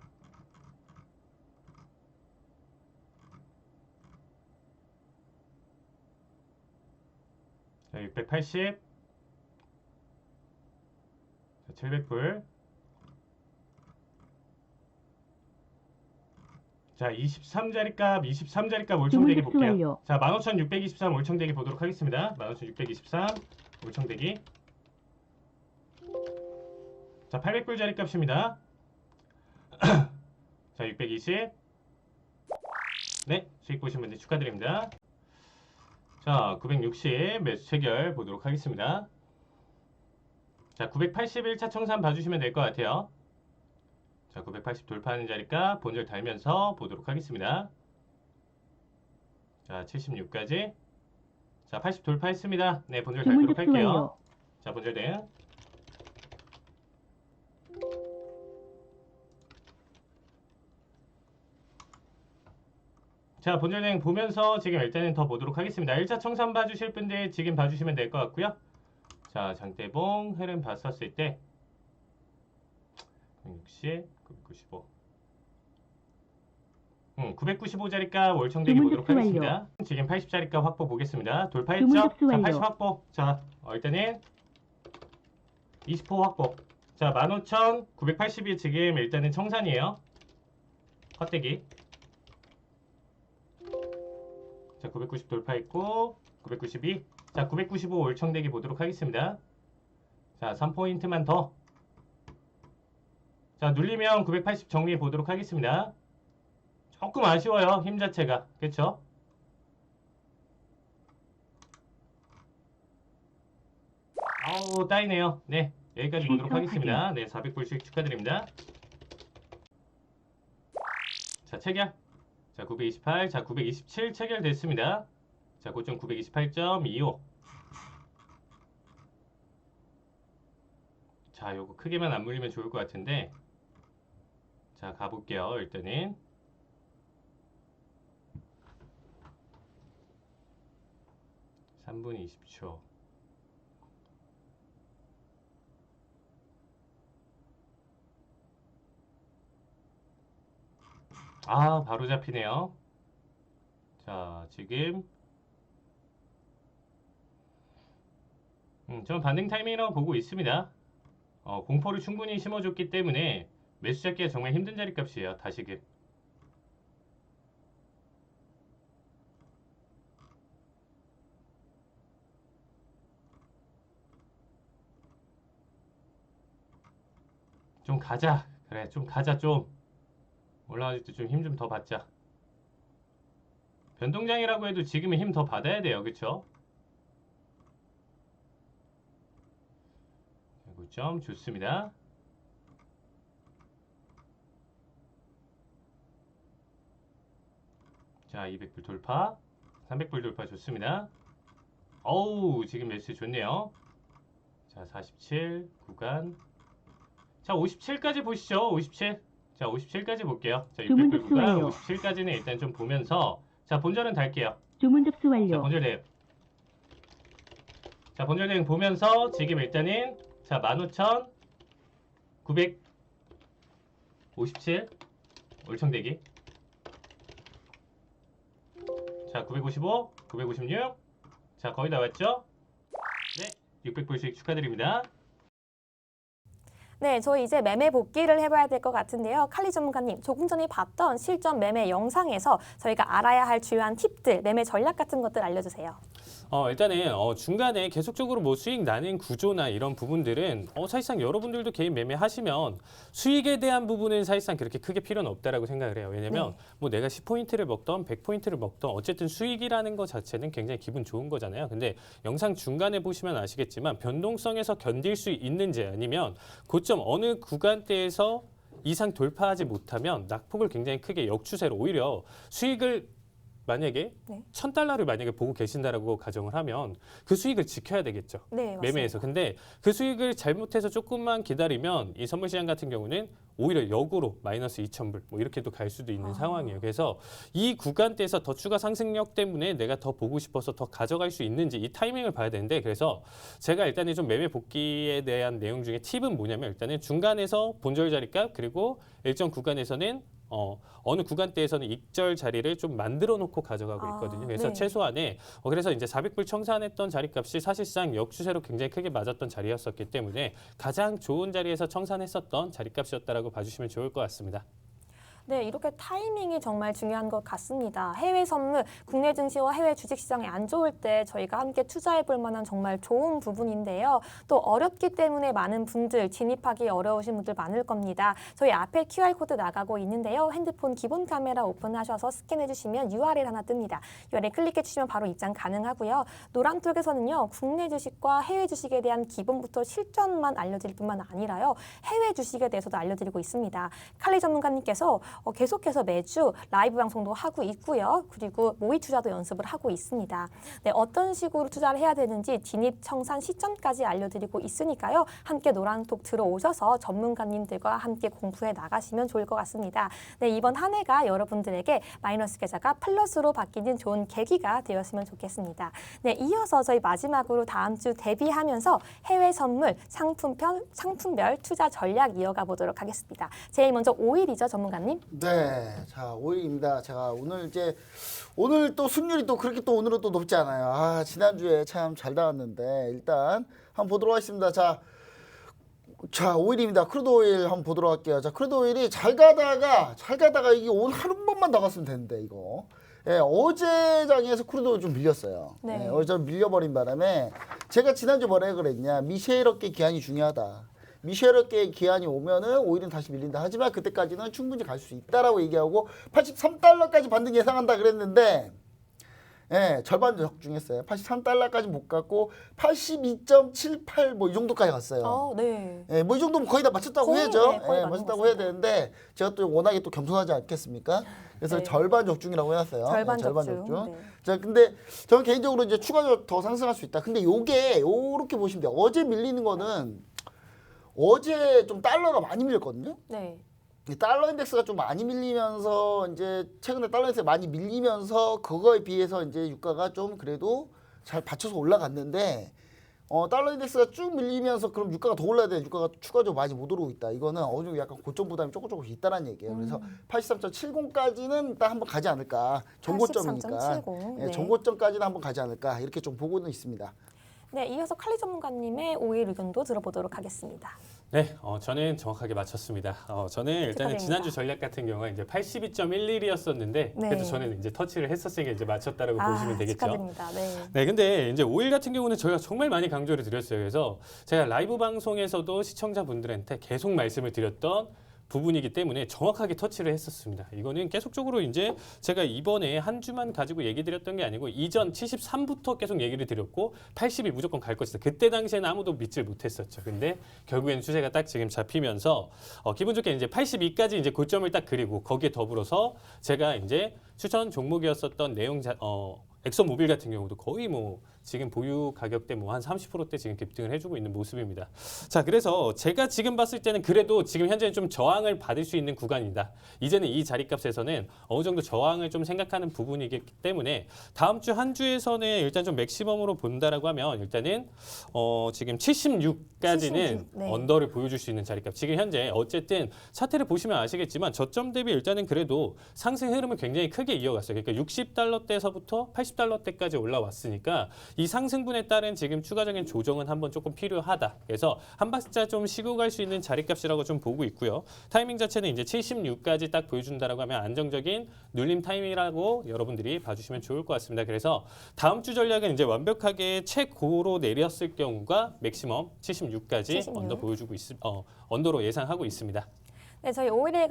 자, 680. 자, 700불. 자, 23자리값 올청대기 볼게요. 자, 15,623 올청대기 보도록 하겠습니다. 15,623 올청대기. 자, 800불 자리값입니다. 자, 620. 네, 수익 보신 분들 축하드립니다. 자, 960 매수 체결 보도록 하겠습니다. 자, 981차 청산 봐주시면 될 것 같아요. 자, 980 돌파하는 자리가 본절 달면서 보도록 하겠습니다. 자, 76까지. 자, 80 돌파했습니다. 네, 본절 달도록 할게요. 자, 본절 대. 자, 본절 대응 보면서 지금 일단은 더 보도록 하겠습니다. 1차 청산 봐주실 분들 지금 봐주시면 될 것 같고요. 자, 장대봉 흐름 봤었을 때 960, 995. 995자리값 월청대기 보도록 하겠습니다. 지금 80자리값 확보 보겠습니다. 돌파했죠? 자, 80 확보. 자, 일단은 20호 확보. 자, 15,980이 지금 일단은 청산이에요. 헛대기. 자, 990 돌파했고 992. 자, 995 올청대기 보도록 하겠습니다. 자, 3포인트만 더. 자, 눌리면 980 정리해 보도록 하겠습니다. 조금 아쉬워요. 힘 자체가. 그쵸? 아우, 따이네요. 네, 여기까지 보도록 하겠습니다. 네, 400불씩 축하드립니다. 자, 체결. 자, 928. 자, 927 체결됐습니다. 자, 고점 928.25. 자, 요거 크게만 안 물리면 좋을 것 같은데. 자, 가볼게요. 일단은. (3분 20초) 아, 바로 잡히네요. 자, 지금 저는 반등 타이밍이라고 보고 있습니다. 공포를 충분히 심어줬기 때문에 매수 잡기가 정말 힘든 자리값이에요. 다시금. 좀 가자. 그래, 좀 가자. 좀 올라가질 때 좀 힘 좀 더 받자. 변동장이라고 해도 지금은 힘 더 받아야 돼요. 그쵸? 고점 좋습니다. 자, 200불 돌파, 300불 돌파 좋습니다. 어우, 지금 매수 좋네요. 자, 47 구간. 자, 57까지 보시죠. 57. 자, 57까지 볼게요. 자, 600불 구간 57까지는 일단 좀 보면서, 자, 본전은 달게요. 주문 접수 완료. 자, 본전 대응. 자, 본전 대응 보면서 지금 일단은 자, 15,957 올청대기. 자, 955, 956. 자, 거의 다 왔죠? 네, 600불씩 축하드립니다. 네, 저희 이제 매매 복귀를 해봐야 될 것 같은데요. 칼리 전문가님, 조금 전에 봤던 실전 매매 영상에서 저희가 알아야 할 주요한 팁들, 매매 전략 같은 것들 알려주세요. 일단은 중간에 계속적으로 뭐 수익 나는 구조나 이런 부분들은 사실상 여러분들도 개인 매매하시면 수익에 대한 부분은 사실상 그렇게 크게 필요는 없다라고 생각을 해요. 왜냐면 뭐 내가 10포인트를 먹던 100포인트를 먹던 어쨌든 수익이라는 것 자체는 굉장히 기분 좋은 거잖아요. 근데 영상 중간에 보시면 아시겠지만 변동성에서 견딜 수 있는지 아니면 고점 어느 구간대에서 이상 돌파하지 못하면 낙폭을 굉장히 크게 역추세로 오히려 수익을 만약에 네. 1,000달러를 만약에 보고 계신다라고 가정을 하면 그 수익을 지켜야 되겠죠. 네, 맞습니다. 매매에서. 근데 그 수익을 잘못해서 조금만 기다리면 이 선물 시장 같은 경우는 오히려 역으로 마이너스 2,000불 뭐 이렇게도 갈 수도 있는 상황이에요. 그래서 이 구간대에서 더 추가 상승력 때문에 내가 더 보고 싶어서 더 가져갈 수 있는지 이 타이밍을 봐야 되는데, 그래서 제가 일단은 좀 매매 복귀에 대한 내용 중에 팁은 뭐냐면 일단은 중간에서 본절 자리값 그리고 일정 구간에서는 어느 구간대에서는 익절 자리를 좀 만들어 놓고 가져가고 있거든요. 그래서 네. 최소한에 그래서 이제 400불 청산했던 자리값이 사실상 역추세로 굉장히 크게 맞았던 자리였었기 때문에 가장 좋은 자리에서 청산했었던 자리값이었다라고 봐주시면 좋을 것 같습니다. 네, 이렇게 타이밍이 정말 중요한 것 같습니다. 해외 선물, 국내 증시와 해외 주식시장이 안 좋을 때 저희가 함께 투자해 볼 만한 정말 좋은 부분인데요. 또 어렵기 때문에 많은 분들, 진입하기 어려우신 분들 많을 겁니다. 저희 앞에 QR코드 나가고 있는데요. 핸드폰 기본 카메라 오픈하셔서 스캔해 주시면 URL 하나 뜹니다. URL 클릭해 주시면 바로 입장 가능하고요. 노란 쪽에서는요, 국내 주식과 해외 주식에 대한 기본부터 실전만 알려드릴 뿐만 아니라요, 해외 주식에 대해서도 알려드리고 있습니다. 칼리 전문가님께서 계속해서 매주 라이브 방송도 하고 있고요. 그리고 모의 투자도 연습을 하고 있습니다. 네, 어떤 식으로 투자를 해야 되는지 진입 청산 시점까지 알려드리고 있으니까요. 함께 노란톡 들어오셔서 전문가님들과 함께 공부해 나가시면 좋을 것 같습니다. 네, 이번 한 해가 여러분들에게 마이너스 계좌가 플러스로 바뀌는 좋은 계기가 되었으면 좋겠습니다. 네, 이어서 저희 마지막으로 다음 주 대비하면서 해외 선물 상품별 투자 전략 이어가 보도록 하겠습니다. 제일 먼저 5일이죠, 전문가님? 네, 자 5일입니다. 제가 오늘 또 승률이 또 그렇게 또 오늘은 또 높지 않아요. 지난주에 참 잘 나왔는데 일단 한번 보도록 하겠습니다. 자, 자, 오일입니다. 크루드 오일 한번 보도록 할게요. 자, 크루드 오일이 잘 가다가 이게 오늘 하루 한 번만 더 갔으면 되는데 이거. 예, 어제 장에서 크루드 오일 좀 밀렸어요. 네. 예, 어제 밀려버린 바람에 제가 지난주 뭐라 그랬냐. 미쉐럽게 기한이 중요하다. 미쉐럽게 기한이 오면은 오일은 다시 밀린다. 하지만 그때까지는 충분히 갈 수 있다라고 얘기하고 83달러까지 반등 예상한다 그랬는데 예, 절반 적중했어요. 83달러까지 못 갔고 82.78 뭐 이 정도까지 갔어요. 네. 예, 뭐 이 정도면 거의 다 맞췄다고 거의, 해야죠. 네, 거의 예, 맞는 맞췄다고 것 해야 같습니다. 되는데 제가 또 워낙에 또 겸손하지 않겠습니까? 그래서 네. 절반 적중이라고 해놨어요. 절반 예, 절반 적중. 적중. 네. 자, 근데 저는 개인적으로 이제 추가적으로 더 상승할 수 있다. 근데 요게 요렇게 보시면 돼요. 어제 밀리는 거는 어제 좀 달러가 많이 밀렸거든요. 네. 이 달러 인덱스가 좀 많이 밀리면서 이제 최근에 달러 인덱스가 많이 밀리면서 그거에 비해서 이제 유가가 좀 그래도 잘 받쳐서 올라갔는데 달러 인덱스가 쭉 밀리면서 그럼 유가가 더 올라야 돼. 유가가 추가적으로 많이 못 오르고 있다. 이거는 어느 정도 약간 고점 부담이 조금씩 있다는 얘기예요. 그래서 83.70까지는 일단 한번 가지 않을까. 정고점이니까. 83.70, 예, 네. 정고점까지는 한번 가지 않을까. 이렇게 좀 보고는 있습니다. 네, 이어서 칼리 전문가님의 오일 의견도 들어보도록 하겠습니다. 네, 저는 정확하게 맞췄습니다. 저는 일단은 축하드립니다. 지난주 전략 같은 경우가 이제 82.11이었었는데 네. 그래도 저는 이제 터치를 했었으니까 이제 맞췄다라고 보시면 되겠죠. 축하드립니다. 네. 네, 근데 이제 오일 같은 경우는 저희가 정말 많이 강조를 드렸어요. 그래서 제가 라이브 방송에서도 시청자분들한테 계속 말씀을 드렸던 부분이기 때문에 정확하게 터치를 했었습니다. 이거는 계속적으로 이제 제가 이번에 한 주만 가지고 얘기 드렸던 게 아니고 이전 73부터 계속 얘기를 드렸고 80이 무조건 갈 것이다. 그때 당시에는 아무도 믿질 못했었죠. 근데 결국에는 추세가 딱 지금 잡히면서 기분 좋게 이제 82까지 이제 고점을 딱 그리고 거기에 더불어서 제가 이제 추천 종목이었었던 엑소모빌 같은 경우도 거의 뭐 지금 보유 가격대 뭐 한 30%대 지금 급등을 해주고 있는 모습입니다. 자, 그래서 제가 지금 봤을 때는 그래도 지금 현재는 좀 저항을 받을 수 있는 구간이다. 이제는 이 자리값에서는 어느 정도 저항을 좀 생각하는 부분이기 때문에 다음 주 한 주에서는 일단 좀 맥시멈으로 본다라고 하면 일단은 지금 76까지는 76, 네. 언더를 보여줄 수 있는 자리값. 지금 현재 어쨌든 차트를 보시면 아시겠지만 저점 대비 일단은 그래도 상승 흐름을 굉장히 크게 이어갔어요. 그러니까 60달러대에서부터 80달러대까지 올라왔으니까 이 상승분에 따른 지금 추가적인 조정은 한번 조금 필요하다. 그래서 한 박자 좀 쉬고 갈 수 있는 자리값이라고 좀 보고 있고요. 타이밍 자체는 이제 76까지 딱 보여준다라고 하면 안정적인 눌림 타이밍이라고 여러분들이 봐주시면 좋을 것 같습니다. 그래서 다음 주 전략은 이제 완벽하게 최고로 내렸을 경우가 맥시멈 76까지 76. 언더 보여주고 언더로 예상하고 있습니다. 네, 저희 오일에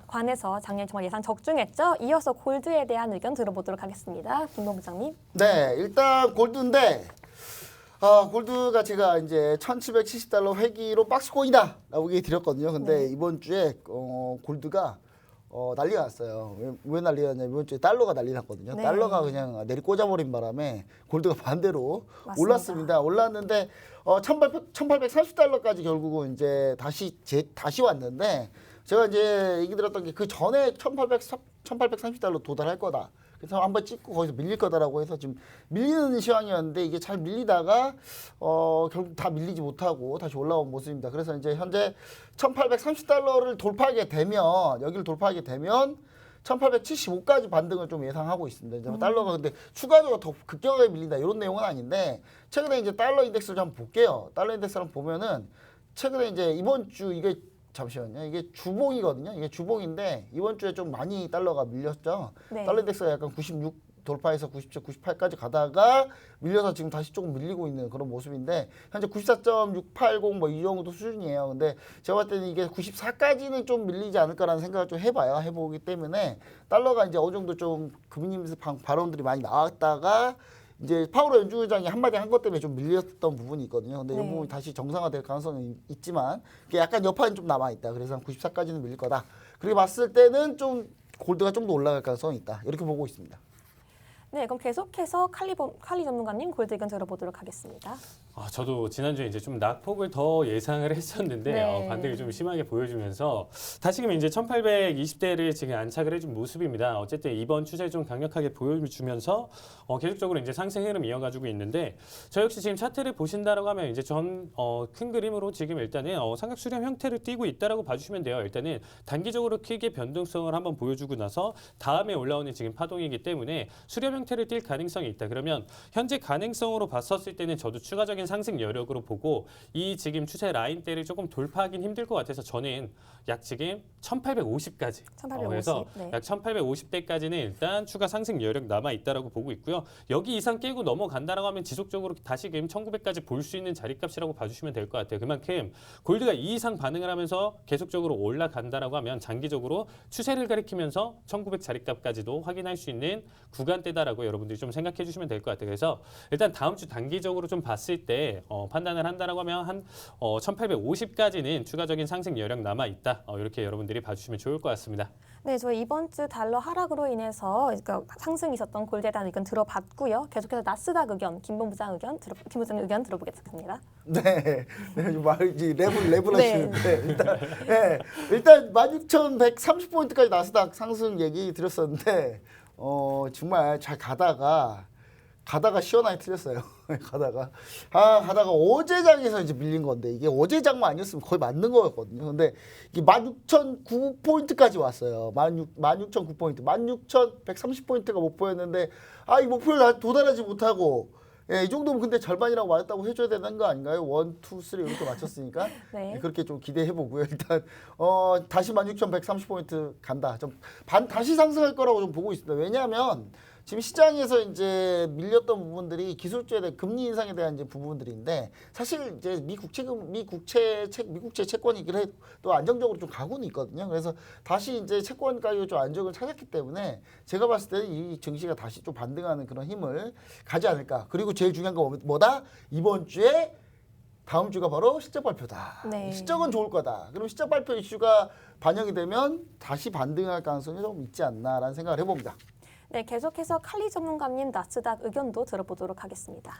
관해서 작년 정말 예상 적중했죠. 이어서 골드에 대한 의견 들어보도록 하겠습니다. 김동 부장님. 네, 일단 골드인데 골드가 제가 이제 1,770달러 회기로 박스코인이다라고 얘기 드렸거든요. 근데 이번 주에 골드가 난리가 났어요. 왜 난리가 났냐면 이번 주에 달러가 난리 났거든요. 네. 달러가 그냥 내리 꽂아버린 바람에 골드가 반대로 맞습니다. 올랐습니다. 올랐는데 1,830달러까지 결국은 이제 다시 왔는데 제가 이제 얘기 들었던 게 그 전에 1,830달러 도달할 거다. 그래서 한번 찍고 거기서 밀릴 거다라고 해서 지금 밀리는 시황이었는데 이게 잘 밀리다가 결국 다 밀리지 못하고 다시 올라온 모습입니다. 그래서 이제 현재 1,830달러를 돌파하게 되면 여기를 돌파하게 되면 1,875까지 반등을 좀 예상하고 있습니다. 이제 달러가 근데 추가적으로 더 급격하게 밀린다 이런 내용은 아닌데 최근에 이제 달러 인덱스를 좀 한번 볼게요. 달러 인덱스를 한번 보면은 최근에 이제 이번 주 이게 잠시만요. 이게 주봉이거든요. 이게 주봉인데 이번 주에 좀 많이 달러가 밀렸죠. 네. 달러 인덱스가 약간 96 돌파해서 97, 98까지 가다가 밀려서 지금 다시 조금 밀리고 있는 그런 모습인데 현재 94.680 뭐 이 정도 수준이에요. 근데 제가 봤을 때는 이게 94까지는 좀 밀리지 않을까라는 생각을 좀 해보기 때문에 달러가 이제 어느 정도 좀 금융임에서 발언들이 많이 나왔다가 이제 파우로 연준의장이 한마디 한 것 때문에 좀 밀렸던 부분이 있거든요. 근데 이 네. 부분이 다시 정상화될 가능성은 있지만 이게 약간 여파는 좀 남아있다. 그래서 한 94까지는 밀릴 거다. 그렇게 봤을 때는 좀 골드가 좀 더 올라갈 가능성이 있다. 이렇게 보고 있습니다. 네, 그럼 계속해서 칼리 전문가님 골드 의견 들어보도록 하겠습니다. 저도 지난주에 이제 좀 낙폭을 더 예상을 했었는데 네. 반등을 좀 심하게 보여주면서 다시금 이제 1820대를 지금 안착을 해준 모습입니다. 어쨌든 이번 추세 좀 강력하게 보여주면서 계속적으로 이제 상승 흐름 이어가지고 있는데 저 역시 지금 차트를 보신다라고 하면 이제 큰 그림으로 지금 일단은 삼각 수렴 형태를 띠고 있다라고 봐주시면 돼요. 일단은 단기적으로 크게 변동성을 한번 보여주고 나서 다음에 올라오는 지금 파동이기 때문에 수렴 형태를 띌 가능성이 있다. 그러면 현재 가능성으로 봤었을 때는 저도 추가적인 상승 여력으로 보고 이 지금 추세 라인대를 조금 돌파하긴 힘들 것 같아서 저는 약 지금 1850까지 1850, 그래서 네. 약 1850대까지는 일단 추가 상승 여력 남아 있다라고 보고 있고요. 여기 이상 깨고 넘어간다라고 하면 지속적으로 다시금 1900까지 볼 수 있는 자리값이라고 봐주시면 될 것 같아요. 그만큼 골드가 이 이상 반응을 하면서 계속적으로 올라간다라고 하면 장기적으로 추세를 가리키면서 1900 자리값까지도 확인할 수 있는 구간대다라고 여러분들이 좀 생각해 주시면 될 것 같아요. 그래서 일단 다음 주 단기적으로 좀 봤을 때 판단을 한다라고 하면 한 1850까지는 추가적인 상승 여력 남아 있다. 이렇게 여러분들이 봐주시면 좋을 것 같습니다. 네, 저희 이번 주 달러 하락으로 인해서 그러니까 상승이 있었던 골드에 대한 의견 들어봤고요. 계속해서 나스닥 의견, 김 본부장 의견 들어보겠습니다. 네, 말이 랩을 네. 하시는데 일단 16,130포인트까지 나스닥 상승 얘기 드렸었는데 정말 잘 가다가 시원하게 틀렸어요. 가다가 어제장에서 이제 밀린 건데 이게 어제장만 아니었으면 거의 맞는 거였거든요. 근데 이게 16,009포인트까지 왔어요. 16,009포인트, 16,130포인트가 목표였는데 이 목표를 도달하지 못하고 이 정도면 근데 절반이라고 맞았다고 해줘야 되는 거 아닌가요? 1, 2, 3 이렇게 맞췄으니까 네. 그렇게 좀 기대해 보고요. 일단 다시 16,130포인트 간다. 좀 다시 상승할 거라고 좀 보고 있습니다. 왜냐하면 지금 시장에서 이제 밀렸던 부분들이 기술주에 대한 금리 인상에 대한 이제 부분들인데 사실 이제 미국채 채권이긴 해 또 안정적으로 좀 가고는 있거든요. 그래서 다시 이제 채권 가격이 좀 안정을 찾았기 때문에 제가 봤을 때는 이 증시가 다시 좀 반등하는 그런 힘을 가지 않을까. 그리고 제일 중요한 건 뭐다? 이번 주에 다음 주가 바로 실적 발표다. 네. 실적은 좋을 거다. 그럼 실적 발표 이슈가 반영이 되면 다시 반등할 가능성이 좀 있지 않나라는 생각을 해봅니다. 네, 계속해서 칼리 전문가님 나스닥 의견도 들어보도록 하겠습니다.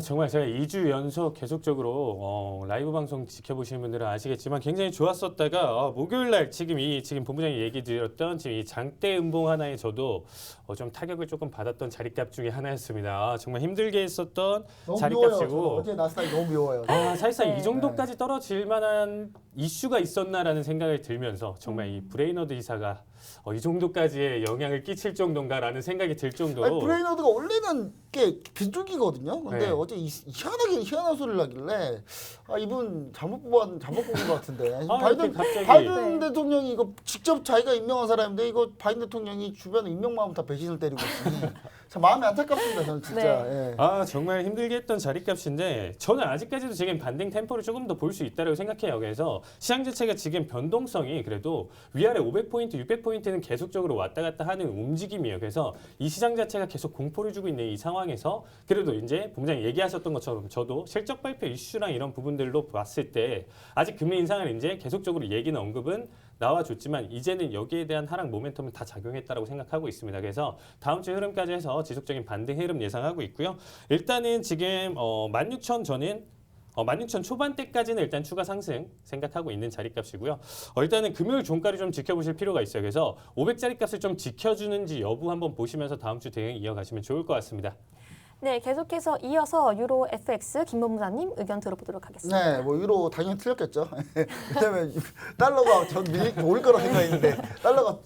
정말 제가 2주 연속 계속적으로 라이브 방송 지켜보시는 분들은 아시겠지만 굉장히 좋았었다가 목요일 날 지금 본부장이 얘기 드렸던 지금 이 장대 음봉 하나에 저도 좀 타격을 조금 받았던 자리값 중에 하나였습니다. 정말 힘들게 했었던 너무 자리값이고 미워요. 어제 나스닥이 너무 미워요. 사실상 네. 이 정도까지 떨어질 만한 이슈가 있었나라는 생각을 들면서 정말 이 브레이너드 이사가 이 정도까지의 영향을 끼칠 정도인가라는 생각이 들 정도로 브레이너드가 원래는 꽤 비둘기거든요. 근데 네. 어제 희한한 소리를 하길래 이분 잘못 뽑은 것 같은데. 이렇게 갑자기 바이든 네. 대통령이 이거 직접 자기가 임명한 사람인데 이거 바이든 대통령이 주변에 임명만 다 배신을 때리고 있으니 참 마음이 안타깝습니다. 저는 진짜. 네. 예. 정말 힘들게 했던 자리값인데 저는 아직까지도 지금 반등 템포를 조금 더 볼 수 있다고 생각해요. 그래서 시장 자체가 지금 변동성이 그래도 위아래 500포인트, 600포인트는 계속적으로 왔다 갔다 하는 움직임이에요. 그래서 이 시장 자체가 계속 공포를 주고 있는 이 상황에서 그래도 이제 본부장이 얘기하셨던 것처럼 저도 실적 발표 이슈랑 이런 부분들로 봤을 때 아직 금리 인상을 이제 계속적으로 얘기는 언급은 나와줬지만 이제는 여기에 대한 하락 모멘텀은 다 작용했다고 생각하고 있습니다. 그래서 다음 주 흐름까지 해서 지속적인 반등 흐름 예상하고 있고요. 일단은 지금 16,000 저는 16,000 초반대까지는 일단 추가 상승 생각하고 있는 자리값이고요. 일단은 금요일 종가를 좀 지켜보실 필요가 있어요. 그래서 500자리값을 좀 지켜주는지 여부 한번 보시면서 다음 주 대응 이어가시면 좋을 것 같습니다. 네, 계속해서 이어서 유로 FX 김 본부장님 의견 들어보도록 하겠습니다. 네, 뭐 유로 당연히 틀렸겠죠. 왜냐면 달러가 전 올 거라 생각했는데 달러가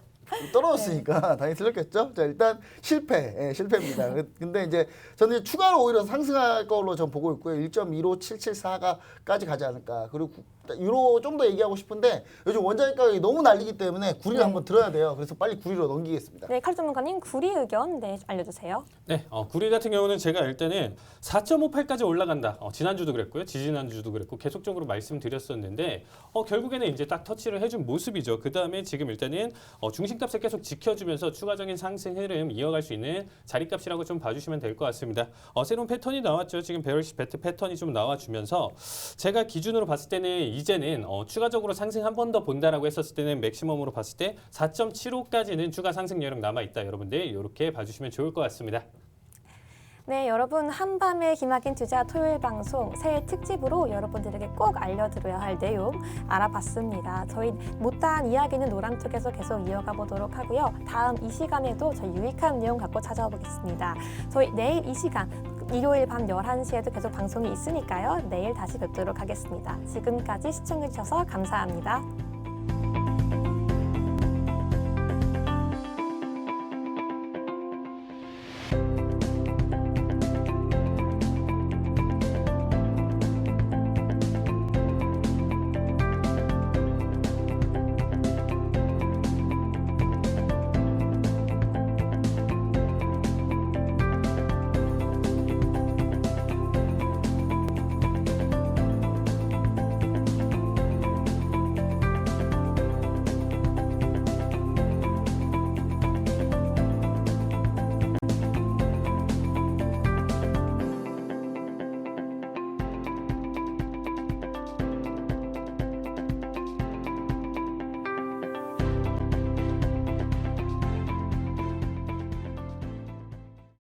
떨어졌으니까 당연히 틀렸겠죠. 자, 일단 실패입니다. 근데 이제 저는 추가로 오히려 상승할 걸로 전 보고 있고요. 1.15774까지 가지 않을까. 그리고 유로 좀 더 얘기하고 싶은데 요즘 원자재 가격이 너무 날리기 때문에 구리를 한번 들어야 돼요. 그래서 빨리 구리로 넘기겠습니다. 네, 칼 전문가님 구리 의견 알려주세요. 네, 구리 같은 경우는 제가 일단은 4.58까지 올라간다. 지난주도 그랬고요. 지지난주도 그랬고 계속적으로 말씀드렸었는데 결국에는 이제 딱 터치를 해준 모습이죠. 그 다음에 지금 일단은 중심값을 계속 지켜주면서 추가적인 상승 흐름 이어갈 수 있는 자리값이라고 좀 봐주시면 될 것 같습니다. 새로운 패턴이 나왔죠. 지금 베어리시 배트 패턴이 좀 나와주면서 제가 기준으로 봤을 때는 이제는 추가적으로 상승 한 번 더 본다라고 했었을 때는 맥시멈으로 봤을 때 4.75까지는 추가 상승 여력 남아있다. 여러분들 이렇게 봐주시면 좋을 것 같습니다. 네, 여러분 한밤의 기막힌 투자 토요일 방송 새해 특집으로 여러분들에게 꼭 알려드려야 할 내용 알아봤습니다. 저희 못다한 이야기는 노란톡에서 계속 이어가 보도록 하고요. 다음 이 시간에도 저희 유익한 내용 갖고 찾아와 보겠습니다. 저희 내일 이 시간 일요일 밤 11시에도 계속 방송이 있으니까요. 내일 다시 뵙도록 하겠습니다. 지금까지 시청해주셔서 감사합니다.